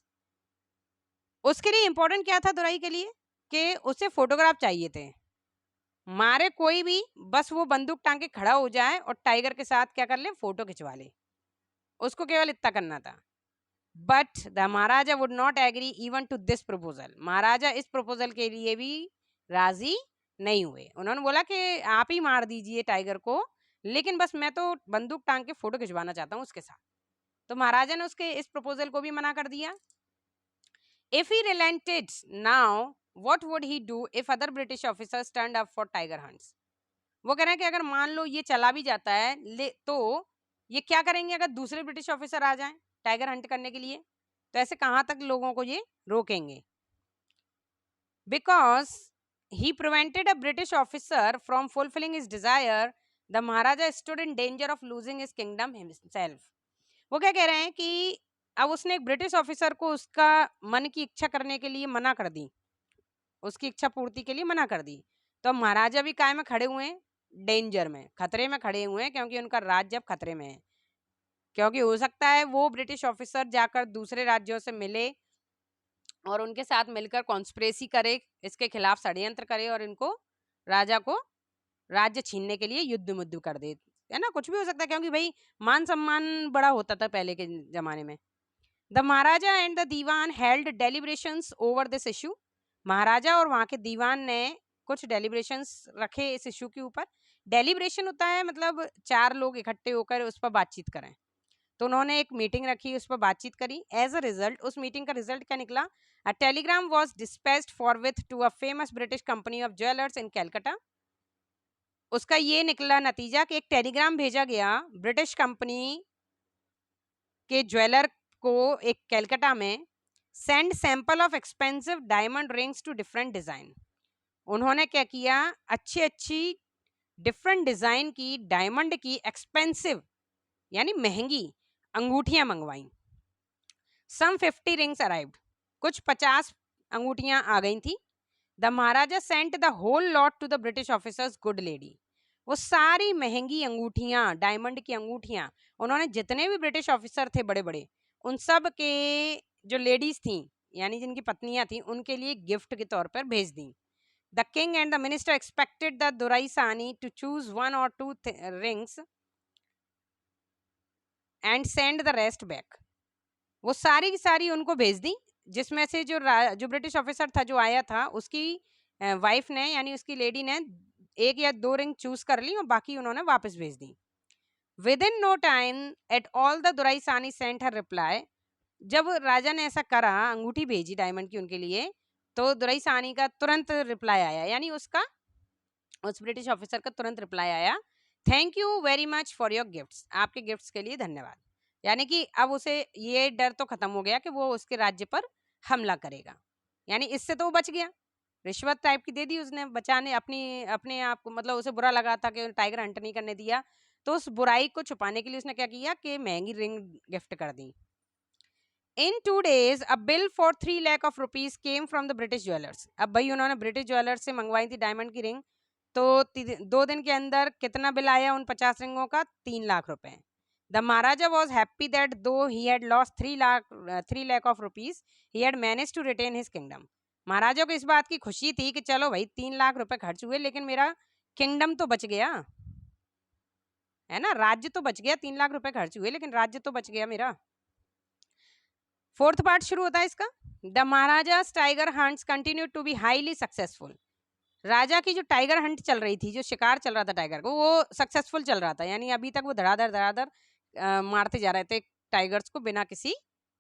[SPEAKER 1] उसके लिए इंपॉर्टेंट क्या था दुराई के लिए कि उसे फोटोग्राफ चाहिए थे, मारे कोई भी, बस वो बंदूक टांग के खड़ा हो जाए और टाइगर के साथ क्या कर ले, फोटो खिंचवा ले, उसको केवल इतना करना था। But the maharaja would not agree even to this proposal, maharaja इस प्रपोजल के लिए भी राजी नहीं हुए। उन्होंने बोला कि आप ही मार दीजिए टाइगर को, लेकिन बस मैं तो बंदूक टांग के फोटो खिंचवाना चाहता हूँ उसके साथ। तो महाराजा ने उसके इस प्रपोजल को भी मना कर दिया। If he relented now what would he do if other British officers turned up for tiger hunts. वो कह रहे हैं कि अगर मान लो ये चला भी जाता है तो ये क्या करेंगे अगर दूसरे ब्रिटिश ऑफिसर आ जाएं टाइगर हंट करने के लिए, तो ऐसे कहां तक लोगों को ये रोकेंगे। Because he prevented a British officer from fulfilling his Dzire, the Maharaja stood in danger of losing his kingdom himself. वो क्या कह रहे हैं कि अब उसने एक ब्रिटिश ऑफिसर को उसका मन की इच्छा करने के लिए मना कर दी, उसकी इच्छा पूर्ति के लिए मना कर दी, तो महाराजा भी काय में खड़े हुए हैं, डेंजर में, खतरे में खड़े हुए हैं, क्योंकि उनका राज्य अब खतरे में है। क्योंकि हो सकता है वो ब्रिटिश ऑफिसर जाकर दूसरे राज्यों से मिले और उनके साथ मिलकर कॉन्स्पिरेसी करे, इसके खिलाफ षड्यंत्र करे और इनको, राजा को राज्य छीनने के लिए युद्ध मुद्ध कर दे, है ना, कुछ भी हो सकता है, क्योंकि भाई मान सम्मान बड़ा होता था पहले के जमाने में। The maharaja and the dewan held deliberations over this issue, maharaja और वहाँ के दीवान ने कुछ डेलिब्रेशंस रखे इस इशू के ऊपर। डेलिब्रेशन होता है मतलब चार लोग इकट्ठे होकर उस पर बातचीत करें, तो उन्होंने एक मीटिंग रखी, उस पर बातचीत करी। एज अ रिजल्ट उस मीटिंग का रिजल्ट क्या निकला, a telegram was dispatched forthwith to a famous British company of jewellers in Calcutta. उसका ये निकला नतीजा कि एक टेलीग्राम भेजा गया ब्रिटिश कंपनी के ज्वेलर को एक कैलकाटा में, send sample of expensive diamond rings to different design. उन्होंने क्या किया, अच्छी अच्छी डिफरेंट डिजाइन की डायमंड की एक्सपेंसिव यानी महंगी अंगूठियां मंगवाई। सम 50 रिंग्स अराइव्ड, कुछ 50 अंगूठियां आ गई थी। The Maharaja sent the whole lot to the British officers good lady, वो सारी महंगी अंगूठियां, डायमंड की अंगूठियां उन्होंने जितने भी ब्रिटिश ऑफिसर थे बड़े बड़े, उन सब के जो लेडीज थी यानी जिनकी पत्नियां थी, उनके लिए गिफ्ट के तौर पर भेज दी। The king and the minister expected the duraisani to choose 1 or 2 rings and send the rest back. वो सारी की सारी उनको भेज दी, जिसमें से जो ब्रिटिश ऑफिसर था जो आया था, उसकी वाइफ ने यानी उसकी लेडी ने 1 या 2 रिंग चूज कर ली और बाकी उन्होंने वापस भेज दी। Within no time at all the duraisani sent her reply, जब राजा ने ऐसा करा, अंगूठी भेजी डायमंड की उनके लिए, तो दुराई सानी का तुरंत रिप्लाई आया, यानी उसका, उस ब्रिटिश ऑफिसर का तुरंत रिप्लाई आया, thank you very much for your gifts, आपके गिफ्ट्स के लिए धन्यवाद। यानी कि अब उसे ये डर तो खत्म हो गया कि वो उसके राज्य पर हमला करेगा, यानी इससे तो वो बच गया। रिश्वत टाइप की दे दी उसने बचाने, अपने आप को, मतलब उसे बुरा लगा था कि टाइगर हंट नहीं करने दिया, तो उस बुराई को छुपाने के लिए उसने क्या किया कि महंगी रिंग गिफ्ट कर दी। इन 2 days a bill for 3 lakh of rupees came from the British jewellers. अब भाई उन्होंने ब्रिटिश ज्वेलर्स से मंगवाई थी डायमंड की रिंग, तो 2 दिन के अंदर कितना बिल आया उन 50 रिंगों का, 3 लाख रुपए। The Maharaja was happy that though he had lost 3 lakh of rupees he had manage to retain his kingdom. Maharaja को इस बात की खुशी थी कि चलो भाई 3 लाख रुपए खर्च हुए, लेकिन मेरा किंगडम तो बच गया, है ना, राज्य तो बच गया। 3 लाख रुपए खर्च हुए लेकिन राज्य तो बच गया मेरा। फोर्थ पार्ट शुरू होता है इसका। The maharaja tiger hunts continue to be highly successful. राजा की जो टाइगर हंट चल रही थी, जो शिकार चल रहा था टाइगर को, वो सक्सेसफुल चल रहा था, यानी अभी तक वो धड़ाधड़ धड़ाधड़ मारते जा रहे थे टाइगर्स को बिना किसी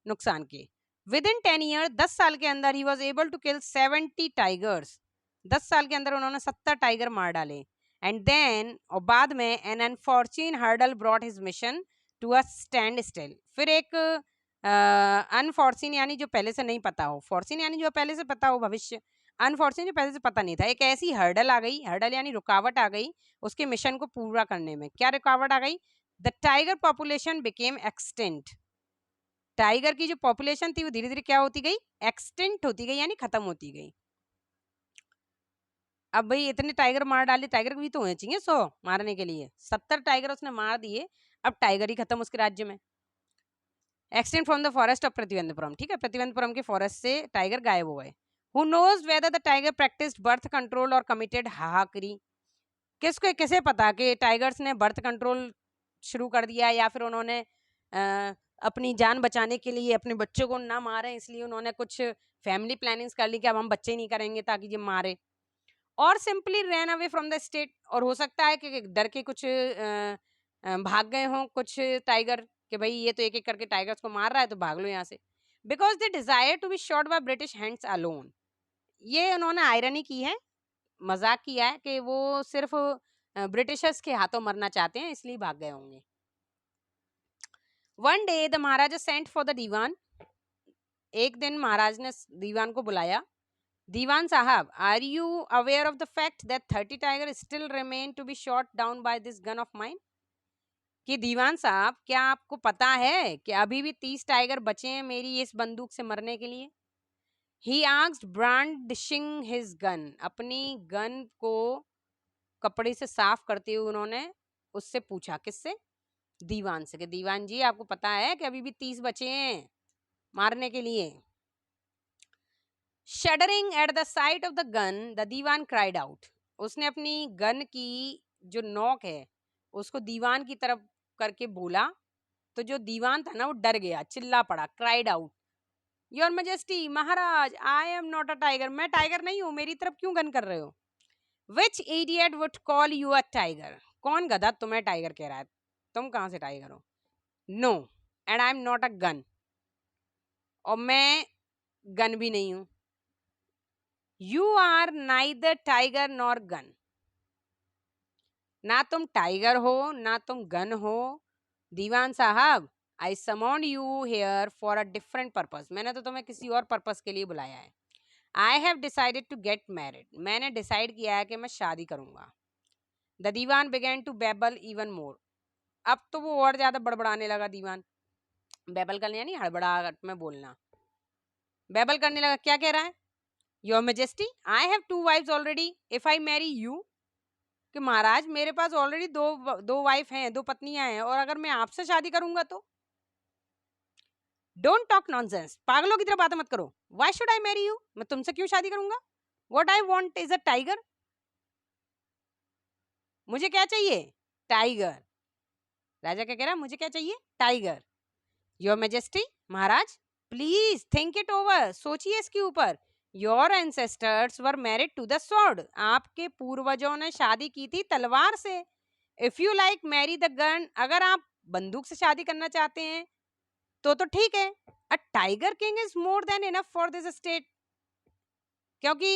[SPEAKER 1] नुकसान के। विद इन 10 years, 10 साल के अंदर ही was able to kill 70 tigers. 10 साल के अंदर उन्होंने 70 टाइगर मार डाले। एंड देन, और बाद में, an unfortunate hurdle brought his mission to a standstill. फिर एक अनफॉर्चून यानी जो पहले से नहीं पता हो, फॉर्चून यानी जो पहले से पता हो भविष्य, अनफॉर्चुनेट पहले से पता नहीं था, एक ऐसी हर्डल आ गई, हर्डल यानी रुकावट आ गई उसके मिशन को पूरा करने में। क्या रुकावट आ गई, the tiger population became extinct. Tiger की जो पॉपुलेशन थी वो धीरे धीरे क्या होती गई, एक्सटिंक्ट होती गई, यानी खत्म होती गई। अब भाई इतने टाइगर मार डाले, टाइगर भी तो होने चाहिए 100 मारने के लिए, 70 टाइगर उसने मार दिए, अब टाइगर ही खत्म उसके राज्य में। Extent from the forest of Pratibandapuram, ठीक है, प्रतिबंधपुरम के फॉरेस्ट से टाइगर गायब हो गए। Who knows whether the tiger practised birth control और कमिटेड हाहाकरी, किसको कैसे पता कि टाइगर्स ने बर्थ कंट्रोल शुरू कर दिया, या फिर उन्होंने अपनी जान बचाने के लिए अपने बच्चों को ना मारे इसलिए उन्होंने कुछ फैमिली प्लानिंग्स कर ली कि अब हम बच्चे ही नहीं करेंगे ताकि ये मारे, और simply ran away from the state, और हो सकता है कि डर के कुछ भाग गए हों कुछ टाइगर कि भाई ये तो एक एक करके टाइगर्स को मार रहा है तो भाग लो यहाँ से, because they desire to be shot by British hands alone. ये उन्होंने आयरनी की है, मजाक किया है कि वो सिर्फ ब्रिटिशर्स के हाथों मरना चाहते हैं इसलिए भाग गए होंगे। One day the Maharaja sent for the dewan, एक दिन महाराज ने दीवान को बुलाया। Dewan sahib, are you aware of the fact that 30 tiger still remain to be shot down by this gun of mine, कि दीवान साहब क्या आपको पता है कि अभी भी 30 टाइगर बचे हैं मेरी इस बंदूक से मरने के लिए। He asked brandishing his gun, अपनी गन को कपड़े से साफ करते हुए उन्होंने उससे पूछा, किससे, दीवान से, कि दीवान जी आपको पता है कि अभी भी 30 बचे हैं मारने के लिए। Shuddering at the sight of the gun the Dewan cried out, उसने अपनी गन की जो नोक है उसको दीवान की तरफ करके बोला, तो जो दीवान था ना वो डर गया, चिल्ला पड़ा, cried out, your majesty, maharaj, I am not a tiger, मैं टाइगर नहीं हूं, मेरी तरफ क्यों गन कर रहे हो। Which idiot would call you a tiger, कौन गधा तुम्हें टाइगर कह रहा है, तुम कहां से टाइगर हो। No, and I am not a gun, और मैं गन भी नहीं हूं। You are neither tiger nor gun, ना तुम टाइगर हो ना तुम गन हो। Dewan sahib, I summoned you here for a different purpose, मैंने तो तुम्हें किसी और पर्पस के लिए बुलाया है। I have decided to get married, मैंने डिसाइड किया है कि मैं शादी करूंगा। The Dewan began to babble even more, अब तो वो और ज्यादा बड़बड़ाने लगा दीवान, बेबल करने यानी हड़बड़ाहट में बोलना, बेबल करने लगा, क्या कह रहा है, your majesty, I have 2 wives already, if I marry you, कि महाराज मेरे पास ऑलरेडी दो वाइफ हैं, 2 पत्नियां हैं, और अगर मैं आपसे शादी करूंगा तो। डोंट टॉक नॉनसेंस, पागलों की तरह बातें मत करो। Why should I marry you, मैं तुमसे क्यों शादी करूंगा। What I want is a tiger, मुझे क्या चाहिए, टाइगर। राजा क्या कह रहा है, मुझे क्या चाहिए, tiger. Your majesty, Maharaj, please think it over, सोचिए इसके ऊपर। Your ancestors were married to the sword, आपके पूर्वजों ने शादी की थी तलवार से। If you like marry the gun, अगर आप बंदूक से शादी करना चाहते हैं तो ठीक है। A tiger king is more than enough for this state, क्योंकि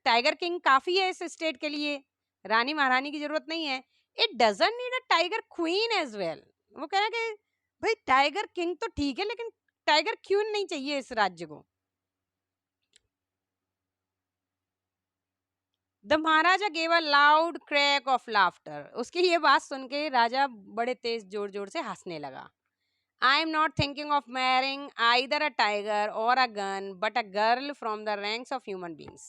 [SPEAKER 1] टाइगर किंग काफी है इस स्टेट के लिए, रानी महारानी की जरूरत नहीं है। It doesn't need a tiger queen as well, वो कह रहा है कि भाई टाइगर किंग तो ठीक है लेकिन टाइगर क्वीन नहीं चाहिए इस राज्य को। The Maharaja gave a loud crack of laughter, उसकी ये बात सुन के राजा बड़े तेज जोर जोर से हंसने लगा। I am not thinking of marrying either a tiger और a gun but a girl from the ranks of human beings,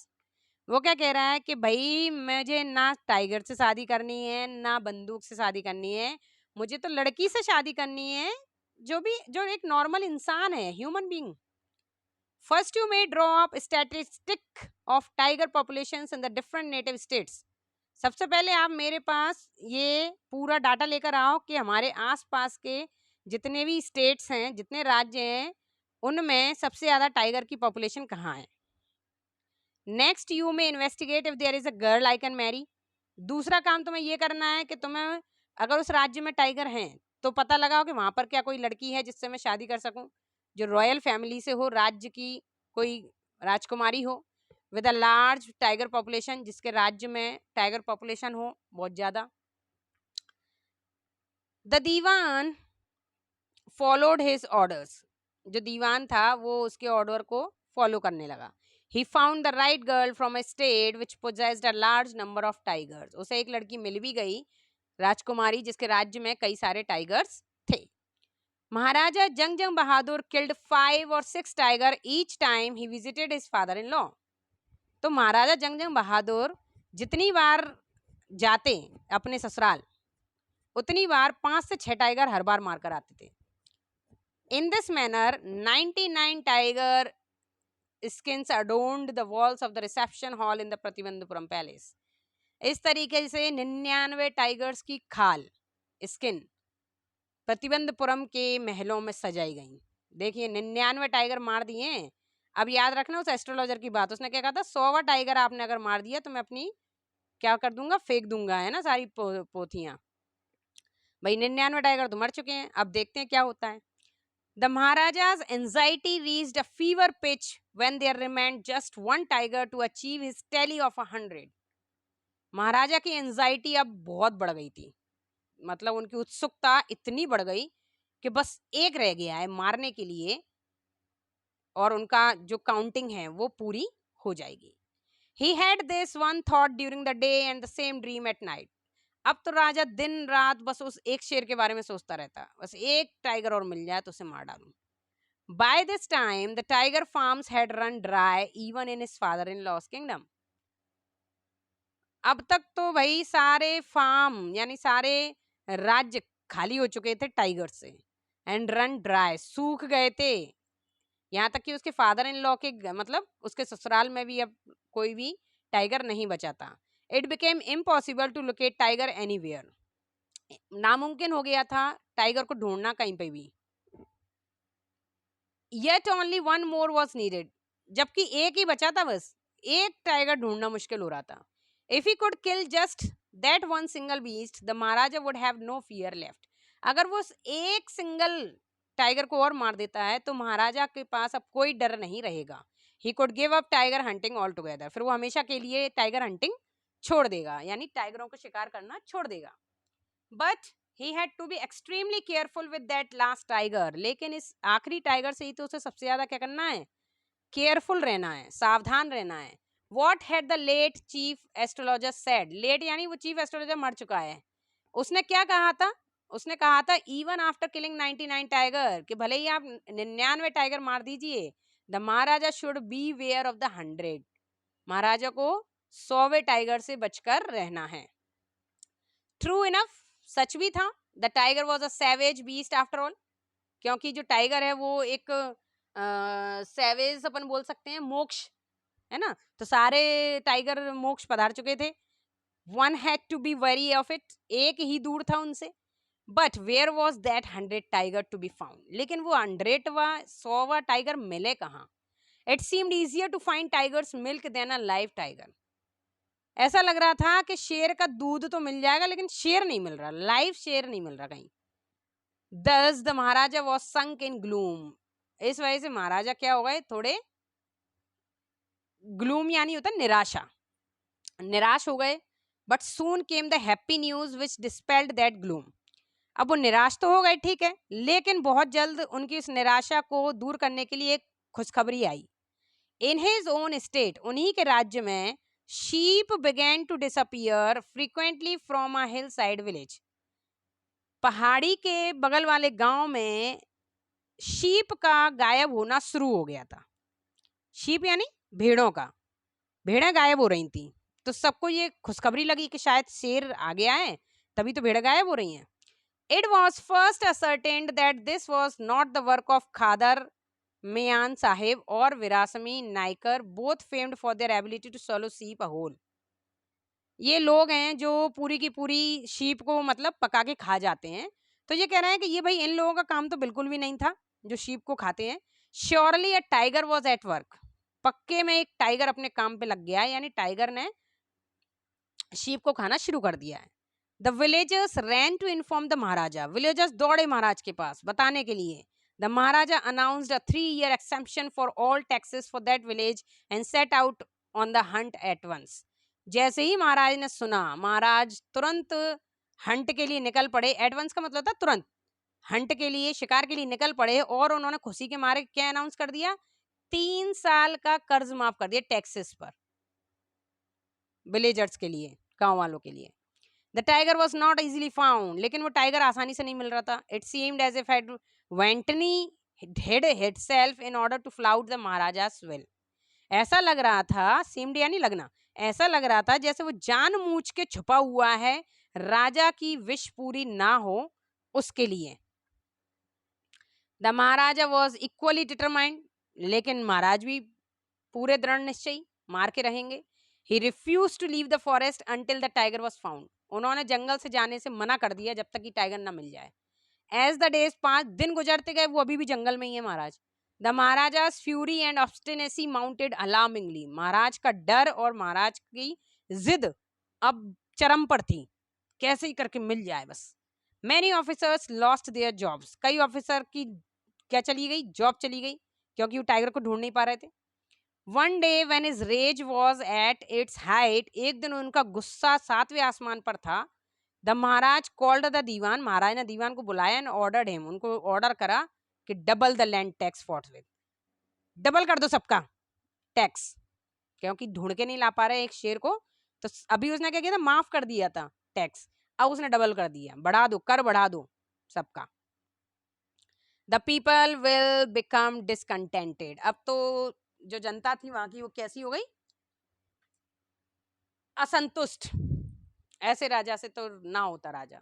[SPEAKER 1] वो क्या कह रहा है कि भाई मुझे ना टाइगर से शादी करनी है ना बंदूक से शादी करनी है, मुझे तो लड़की से शादी करनी है, जो एक नॉर्मल इंसान है, human being. First you may draw up statistic of tiger populations in the different native states, सबसे पहले आप मेरे पास ये पूरा डाटा लेकर आओ कि हमारे आसपास के जितने भी स्टेट्स हैं, जितने राज्य हैं, उनमें सबसे ज्यादा टाइगर की पॉपुलेशन कहाँ है। Next you may investigate if there is a girl I can marry, दूसरा काम तुम्हें ये करना है कि तुम्हें अगर उस राज्य में टाइगर हैं तो पता लगाओ कि वहां पर क्या कोई लड़की है जिससे मैं शादी कर सकूं, जो रॉयल फैमिली से हो, राज्य की कोई राजकुमारी हो, with a large tiger population, जिसके राज्य में टाइगर पॉपुलेशन हो बहुत ज्यादा। The Dewan followed his orders, जो दीवान था वो उसके ऑर्डर को फॉलो करने लगा। He found the right girl from a state which possessed a large number of tigers, उसे एक लड़की मिल भी गई, राजकुमारी जिसके राज्य में कई सारे टाइगर्स थे। Maharaja Jung Bahadur killed 5 or 6 tiger each time he visited his father in law. तो महाराजा जंग बहादुर जितनी बार जाते अपने ससुराल, उतनी बार 5 से 6 टाइगर हर बार मारकर आते थे। In this manner 99 tiger skins adorned the walls of the reception hall in the Pratibandapuram palace. इस तरीके से 99 टाइगर्स की खाल स्किन प्रतिबंधपुरम के महलों में सजाई गई। देखिए 99 टाइगर मार दिए। अब याद रखना उस एस्ट्रोलॉजर की बात, उसने क्या कहा था, 100वां टाइगर आपने अगर मार दिया तो मैं अपनी क्या कर दूंगा, फेंक दूंगा, है ना, सारी पोथियां। भाई 99 टाइगर तो मर चुके हैं। अब देखते हैं क्या होता है। The Maharaja's anxiety reached a fever pitch when there remained just one tiger to achieve his tally of 100। महाराजा की एंजाइटी अब बहुत बढ़ गई थी, मतलब उनकी उत्सुकता इतनी बढ़ गई कि बस एक रह गया है मारने के लिए और उनका जो काउंटिंग है वो पूरी हो जाएगी। He had this one thought during the day and the same dream at night। अब तो राजा दिन रात बस उस एक शेर के बारे में सोचता रहता, बस एक टाइगर और मिल जाए तो उसे मार डालूं। By this time, the tiger farms had run dry even in his father-in-law's kingdom। अब तक तो भाई सारे फार्म यानी सारे राज्य खाली हो चुके थे टाइगर से। एंड रन ड्राई, सूख गए थे। यहाँ तक कि उसके फादर इन लॉ के मतलब उसके ससुराल में भी अब कोई भी टाइगर नहीं बचा था। It became impossible to locate tiger anywhere. नामुमकिन हो गया था टाइगर को ढूंढना कहीं पे भी। Yet only one more was needed। जबकि एक ही बचा था, बस एक टाइगर ढूंढना मुश्किल हो रहा था। If he could kill just that one single beast, the Maharaja would have no fear left। अगर वो एक सिंगल टाइगर को और मार देता है तो महाराजा के पास अब कोई डर नहीं रहेगा। He could give up tiger hunting altogether। फिर वो हमेशा के लिए टाइगर हंटिंग छोड़ देगा, यानी टाइगरों को शिकार करना छोड़ देगा। But he had to be extremely careful with that last tiger। लेकिन इस आखिरी टाइगर से ही तो उसे सबसे ज्यादा क्या करना है, केयरफुल रहना है, सावधान रहना है। What had the late chief astrologer said। Late यानी वो चीफ एस्ट्रोलॉजर मर चुका है। उसने क्या कहा था, उसने कहा था इवन आफ्टर किलिंग 99 टाइगर, कि भले ही आप 99 टाइगर मार दीजिए, the Maharaja should be wary of the 100। Maharaja को 100वें टाइगर से बचकर रहना है। ट्रू इनफ, सच भी था। The tiger was a savage beast after all. क्योंकि जो टाइगर है वो एक सैवेज अपन बोल सकते हैं, मोक्ष है ना, तो सारे टाइगर मोक्ष पधार चुके थे। One had to be wary of it, एक ही दूर था उनसे। But where was that 100 tiger to be found. लेकिन वो 100वां टाइगर मिले कहाँ। It seemed easier to find tiger's milk than a live tiger. ऐसा लग रहा था कि शेर का दूध तो मिल जाएगा लेकिन शेर नहीं मिल रहा, लाइव शेर नहीं मिल रहा कहीं। Thus the Maharaja was sunk in gloom। इस वजह से महाराजा क्या हो गए, थोड़े ग्लूम यानी होता है निराशा, निराश हो गए। But soon came the happy news which dispelled that gloom. अब वो निराश तो हो गए, ठीक है, लेकिन बहुत जल्द उनकी इस निराशा को दूर करने के लिए एक खुशखबरी आई। इन हिज ओन स्टेट, उन्हीं के राज्य में, sheep began to disappear frequently from a hillside village. पहाड़ी के बगल वाले गांव में शीप का गायब होना शुरू हो गया था। शीप यानी भेड़ों का, भेड़ें गायब हो रही थी। तो सबको ये खुशखबरी लगी कि शायद शेर आ गया है, तभी तो भेड़ें गायब हो रही हैं। It was first ascertained that this was not the work of Khader Mian Sahib और Virasami Naicker, both famed for their ability to swallow sheep a whole। ये लोग हैं जो पूरी की पूरी शीप को मतलब पका के खा जाते हैं। तो ये कह रहे हैं कि ये भाई इन लोगों का काम तो बिल्कुल भी नहीं था जो शीप को खाते हैं। Surely a tiger was at work. पक्के में एक टाइगर अपने काम पे लग गया है, यानी टाइगर ने शीप को खाना शुरू कर दिया है। The villagers ran to inform the Maharaja. Villagers दौड़े महाराज के पास बताने के लिए। The Maharaja announced a 3-year exemption for all taxes for that village and set out on the hunt at once. जैसे ही महाराज ने सुना, महाराज तुरंत हंट के लिए निकल पड़े। एडवांस का मतलब था तुरंत, हंट के लिए, शिकार के लिए निकल पड़े। और उन्होंने खुशी के मारे क्या अनाउंस कर दिया, 3 साल का कर्ज माफ कर दिया टैक्सेस पर, विलेजर्स के लिए, गांव वालों के लिए। The tiger was not easily found. लेकिन वो टाइगर आसानी से नहीं मिल रहा था। It seemed as if had wantonly hid himself in order to flout the Maharaja's will. ऐसा लग रहा था, सीम्ड यानी लगना, ऐसा लग रहा था जैसे वो जानबूझ के छुपा हुआ है राजा की विश पूरी ना हो उसके लिए। The Maharaja was equally determined, लेकिन महाराज भी पूरे दृढ़ निश्चयी, मार के रहेंगे। He refused to leave the forest until the tiger was found, उन्होंने जंगल से जाने से मना कर दिया जब तक कि टाइगर ना मिल जाए। एज द डेज 5 दिन गुजरते गए, वो अभी भी जंगल में ही है maharaj. The maharaja's fury and obstinacy mounted alarmingly, maharaj का डर और महाराज की जिद अब चरम पर थी, कैसे ही करके मिल जाए बस। Many officers lost their jobs, कई ऑफिसर की क्या चली गई, जॉब चली गई, क्योंकि वो टाइगर को ढूंढ नहीं पा रहे थे। One day when his rage was at its height, एक दिन उनका गुस्सा 7वें आसमान पर था। The Maharaj called the Dewan, Maharaj ने दीवान को बुलाया एंड ऑर्डर्ड हिम, उनको ऑर्डर करा कि double the land tax forthwith, double कर दो सबका टैक्स, क्योंकि ढूंढ के नहीं ला पा रहे एक शेर को, तो अभी उसने क्या किया था, माफ कर दिया था टैक्स, अब उसने डबल कर दिया, बढ़ा दो, कर बढ़ा दो सबका। The people will become discontented, अब तो जो जनता थी वहां की वो कैसी हो गई, असंतुष्ट, ऐसे राजा से तो ना होता राजा।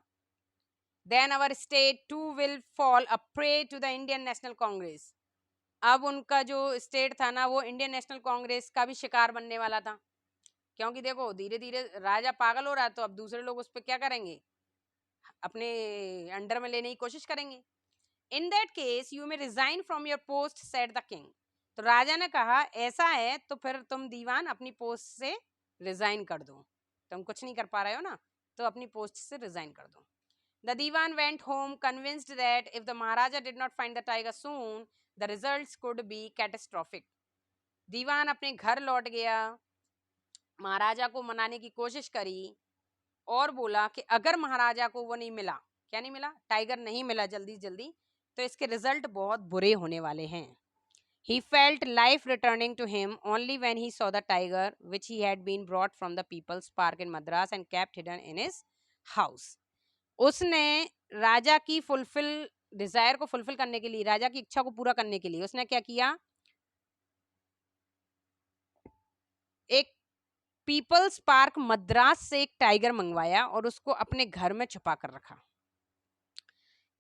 [SPEAKER 1] Then our state too will fall a prey to the Indian National Congress, अब उनका जो स्टेट था ना वो इंडियन नेशनल कांग्रेस का भी शिकार बनने वाला था, क्योंकि देखो धीरे धीरे राजा पागल हो रहा है, तो अब दूसरे लोग उस पर क्या करेंगे, अपने अंडर में लेने की कोशिश करेंगे। In that case you may resign from your post said the king, तो राजा ने कहा ऐसा है तो फिर तुम दीवान अपनी पोस्ट से रिजाइन कर दो, तुम कुछ नहीं कर पा रहे हो ना, तो अपनी पोस्ट से रिजाइन कर दो। The dewan went home convinced that if the maharaja did not find the tiger soon the results could be catastrophic, dewan अपने घर लौट गया, महाराजा को मनाने की कोशिश करी और बोला कि अगर महाराजा को वो नहीं मिला, क्या नहीं मिला, टाइगर नहीं मिला जल्दी जल्दी, तो इसके रिजल्ट बहुत बुरे होने वाले हैं। He felt life returning to him only when he saw the tiger which he had been brought from the People's Park in Madras and kept hidden in his house. उसने राजा की डिजायर को fulfil करने के लिए, राजा की इच्छा को पूरा करने के लिए उसने क्या किया, एक पीपल्स पार्क मद्रास से एक टाइगर मंगवाया और उसको अपने घर में छुपा कर रखा।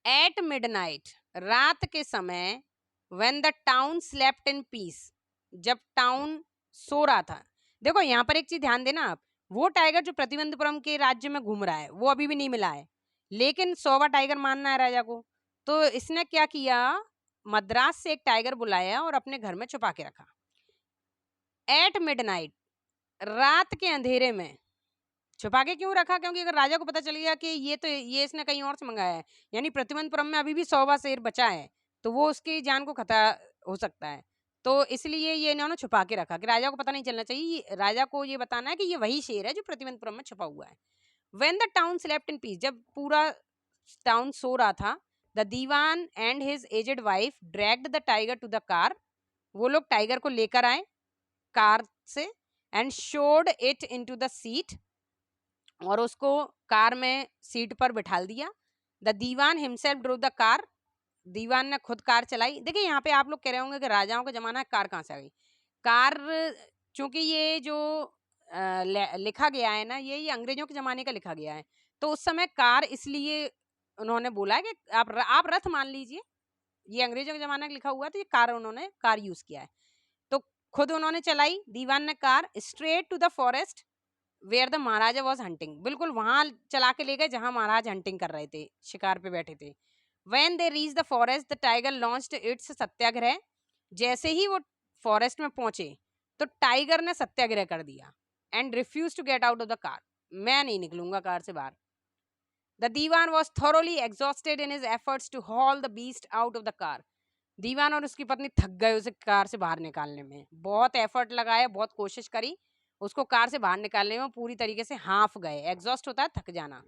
[SPEAKER 1] एट मिडनाइट, रात के समय, when the town slept in peace, जब टाउन सो रहा था। देखो यहाँ पर एक चीज ध्यान देना आप, वो टाइगर जो प्रतिबंधपुरम के राज्य में घूम रहा है वो अभी भी नहीं मिला है, लेकिन 100वां टाइगर मानना है राजा को, तो इसने क्या किया, मद्रास से एक टाइगर बुलाया और अपने घर में छुपा के रखा। एट मिडनाइट, रात के अंधेरे में छुपा के क्यों रखा, क्योंकि अगर राजा को पता चल गया कि ये इसने कहीं और से मंगाया है, यानी प्रतिबंधपुरम में अभी भी 100वां शेर बचा है, तो वो उसकी जान को खतरा हो सकता है, तो इसलिए ये इन्होंने छुपा के रखा कि राजा को पता नहीं चलना चाहिए, राजा को ये बताना है कि ये वही शेर है जो प्रतिबंधपुरम में छुपा हुआ है। When the town slept in peace, जब पूरा टाउन सो रहा था, the dewan and his aged wife dragged the tiger to the car, वो लोग टाइगर को लेकर आए कार से and shoved it into the seat, और उसको कार में सीट पर बिठा दिया। The dewan himself drove the car, dewan ने खुद कार चलाई। देखिए यहाँ पे आप लोग कह रहे होंगे कि राजाओं का जमाना है, कार कहाँ से आ गई, कार चूंकि ये जो लिखा गया है ना, ये अंग्रेजों के जमाने का लिखा गया है, तो उस समय कार इसलिए उन्होंने बोला है कि आप रथ मान लीजिए, ये अंग्रेजों के जमाने का लिखा हुआ है, तो ये कार उन्होंने कार यूज किया है, तो खुद उन्होंने चलाई दीवान ने car straight to the forest where the Maharaja was hunting, बिल्कुल वहां चला के ले गए जहां महाराज हंटिंग कर रहे थे, शिकार पे बैठे थे। When they reach the forest the tiger launched its satyagraha, जैसे ही वो फॉरेस्ट में पहुंचे तो टाइगर ने सत्याग्रह कर दिया and refuse to get out of the car, मैं नहीं निकलूंगा कार से बाहर। The dewan was thoroughly exhausted in his efforts to haul the beast out of the car, dewan और उसकी पत्नी थक गए उसे कार से बाहर निकालने में, बहुत एफर्ट लगाया, बहुत कोशिश करी, उसको कार से बाहर निकालने में पूरी तरीके से हाफ गए, एग्जॉस्ट होता है थक जाना,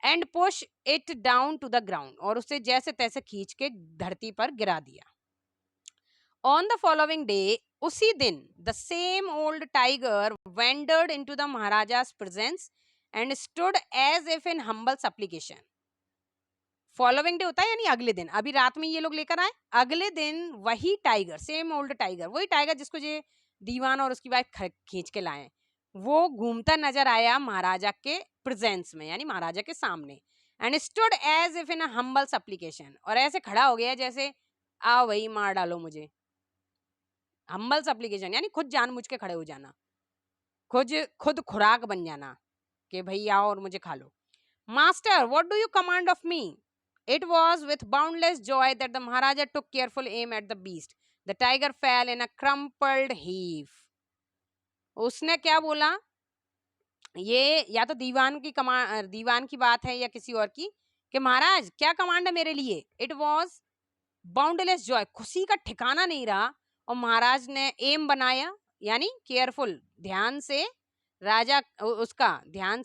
[SPEAKER 1] and push it down to the ground, और उसे जैसे तैसे खींच के धरती पर गिरा दिया। ऑन द फॉलोइंग डे, उसी दिन, the same old tiger wandered into the maharaja's presence and stood as if in humble supplication, following day होता है यानी अगले दिन, अभी रात में ये लोग लेकर आए, अगले दिन वही टाइगर, सेम ओल्ड टाइगर, वही टाइगर जिसको ये दीवान और उसकी वाइफ खींच के लाए, वो घूमता नजर आया महाराजा के प्रेजेंस में, यानी महाराजा के सामने, and stood as if in humble supplication, और ऐसे खड़ा हो गया जैसे आओ भाई मार डालो मुझे। हम्बल सप्लीकेशन यानी खुद जानबूझ के खड़े हो जाना, खुद खुद खुराक बन जाना कि भाई आओ और मुझे खा लो। Master, what do you command of me? It was with boundless joy that the Maharaja took careful aim at the beast. The tiger fell in a crumpled heap. उसने क्या बोला, ये या तो दीवान की बात है या किसी और की, कि महाराज क्या कमांड है मेरे लिए। इट वॉज बाउंडलेस जॉय, खुशी का ठिकाना नहीं रहा, और महाराज ने एम बनाया यानी केयरफुल, ध्यान से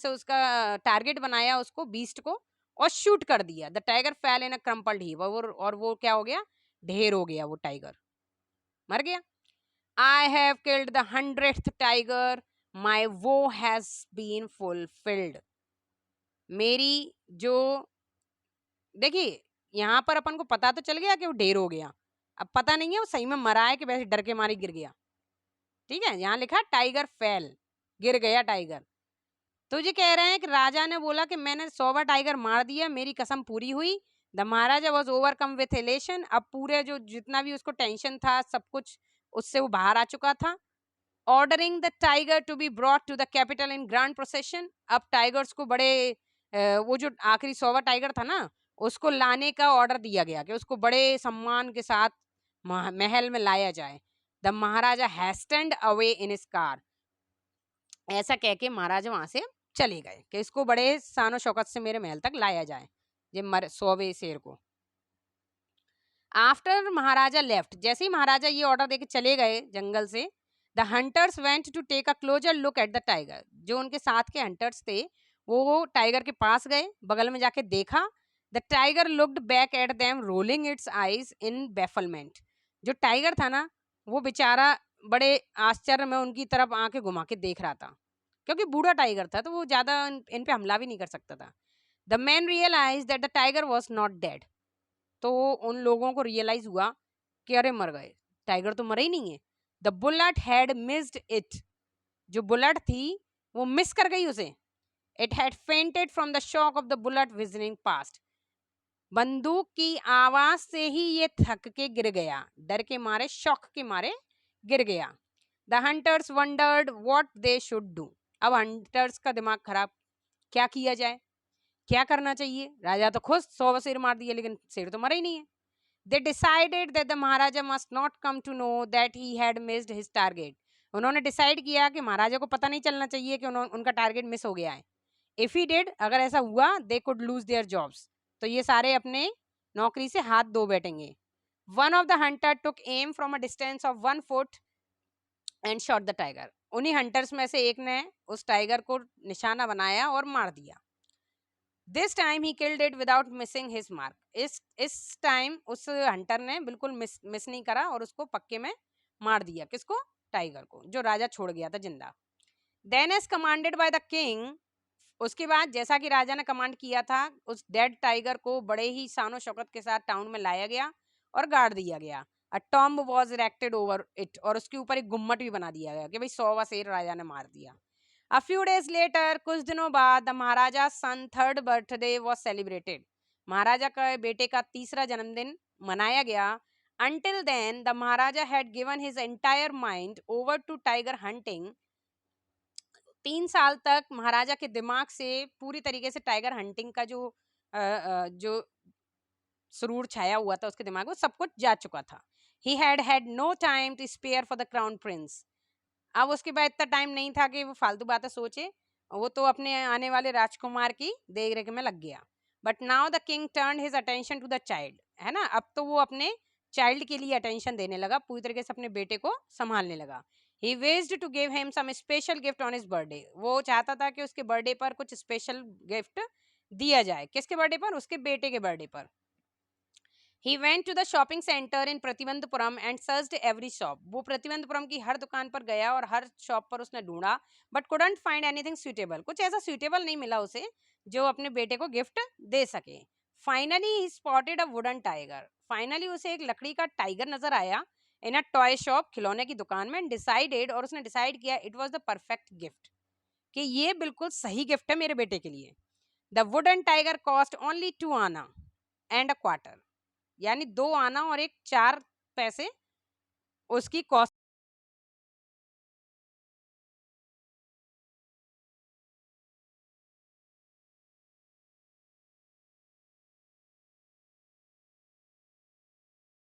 [SPEAKER 1] उसका टारगेट बनाया उसको, बीस्ट को, और शूट कर दिया। The tiger fail in a crumpled heap, और वो क्या हो गया, ढेर हो गया, वो टाइगर मर गया। I have killed the 100th tiger, my vow has been fulfilled. मेरी जो, देखिए यहाँ पर अपन को पता तो चल गया कि वो ढेर हो गया, अब पता नहीं है वो सही में मरा है कि वैसे डर के मारे गिर गया। ठीक है, यहाँ लिखा टाइगर फेल, गिर गया टाइगर। तो ये कह रहे हैं कि राजा ने बोला कि मैंने 100वां टाइगर मार दिया, मेरी कसम पूरी हुई। The Maharaja was overcome with elation, अब पूरे जो जितना भी उसको टेंशन था सब कुछ उससे वो बाहर आ चुका था। Ordering the tiger to be brought to the capital in grand procession, अब टाइगर्स को बड़े वो जो आखिरी 100वां टाइगर था ना, उसको लाने का ऑर्डर दिया गया कि उसको बड़े सम्मान के साथ महल में लाया जाए। The maharaja hastened away in his car, ऐसा कह के महाराजा वहां से चले गए कि इसको बड़े शानो शौकत से मेरे महल तक लाया जाए, ये 100वें शेर को। आफ्टर महाराजा लेफ्ट, जैसे ही महाराजा ये ऑर्डर देके चले गए जंगल से, the hunters went to take a closer look at the tiger, जो उनके साथ के हंटर्स थे वो टाइगर के पास गए, बगल में जाके देखा। The tiger looked back at them rolling it's eyes in bafflement, जो टाइगर था ना वो बेचारा बड़े आश्चर्य में उनकी तरफ आंखें घुमा के देख रहा था, क्योंकि बूढ़ा टाइगर था तो वो ज्यादा इन पे हमला भी नहीं कर सकता था। The man realise that the tiger was not dead, तो उन लोगों को रियलाइज हुआ कि अरे मर गए, टाइगर तो मरा ही नहीं है। The bullet had missed it, जो बुलेट थी वो मिस कर गई उसे। It had fainted from the shock of the bullet whizzing past, बंदूक की आवाज से ही ये थक के गिर गया, डर के मारे, शॉक के मारे गिर गया। The hunters wondered what they should do, अब हंटर्स का दिमाग खराब, क्या किया जाए, क्या करना चाहिए। राजा तो खुद 100 शेर मार दिए लेकिन शेर तो मरा ही नहीं है। They decided that the Maharaja must not come to know that he had missed his target. उन्होंने डिसाइड किया कि महाराजा को पता नहीं चलना चाहिए कि उनका टारगेट मिस हो गया है। If he did, अगर ऐसा हुआ, they could lose their jobs. तो ये सारे अपने नौकरी से हाथ धो बैठेंगे। One of the hunter took aim from a distance of 1 foot and shot the tiger. उन्हीं हंटर्स में से एक ने उस टाइगर को निशाना बनाया और मार दिया। This time he killed it without missing his mark, इस टाइम उस हंटर ने बिल्कुल मिस नहीं करा और उसको पक्के में मार दिया। किसको? टाइगर को, जो राजा छोड़ गया था जिंदा। Then as commanded by the king, उसके बाद जैसा कि राजा ने कमांड किया था, उस डेड टाइगर को बड़े ही शानो शौकत के साथ टाउन में लाया गया और गाड़ दिया गया। A tomb was erected over it, और उसके ऊपर एक गुम्मट भी बना दिया गया कि भाई 100वां शेर राजा ने मार दिया। A few days later, कुछ दिनों बाद, the Maharaja's son third birthday was celebrated. महाराजा का बेटे का तीसरा जन्मदिन मनाया गया। Until then, the Maharaja had given his entire mind over to tiger hunting. 3 साल तक महाराजा के दिमाग से पूरी तरीके से टाइगर हंटिंग का जो सुरूर छाया हुआ था उसके दिमाग में, सब कुछ जा चुका था। He had had no time to spare for the crown prince. अब उसके बाद इतना टाइम नहीं था कि वो फालतू बातें सोचे, वो तो अपने आने वाले राजकुमार की देख रेख में लग गया। But now the king turn his attention to the child, है ना, अब तो वो अपने चाइल्ड के लिए अटेंशन देने लगा, पूरी तरीके से अपने बेटे को संभालने लगा। He wished to give him some special gift on his birthday, वो चाहता था कि उसके बर्थडे पर कुछ स्पेशल गिफ्ट दिया जाए। किसके बर्थडे पर? उसके बेटे के बर्थडे पर। He went to the shopping center in Pratibandapuram and searched every shop. वो प्रतिबंधपुरम की हर दुकान पर गया और हर शॉप पर उसने ढूंढा, but couldn't find anything suitable. कुछ ऐसा suitable नहीं मिला उसे जो अपने बेटे को गिफ्ट दे सके। Finally he spotted a wooden tiger. Finally उसे एक लकड़ी का टाइगर नजर आया इन अ टॉय शॉप, खिलौने की दुकान में। डिसाइडेड, और उसने डिसाइड किया it was the perfect gift, कि ये बिल्कुल सही गिफ्ट है मेरे बेटे के लिए। The wooden tiger cost only 2 आना एंड अ क्वार्टर, यानी 2 आना और एक 4 पैसे उसकी कॉस्ट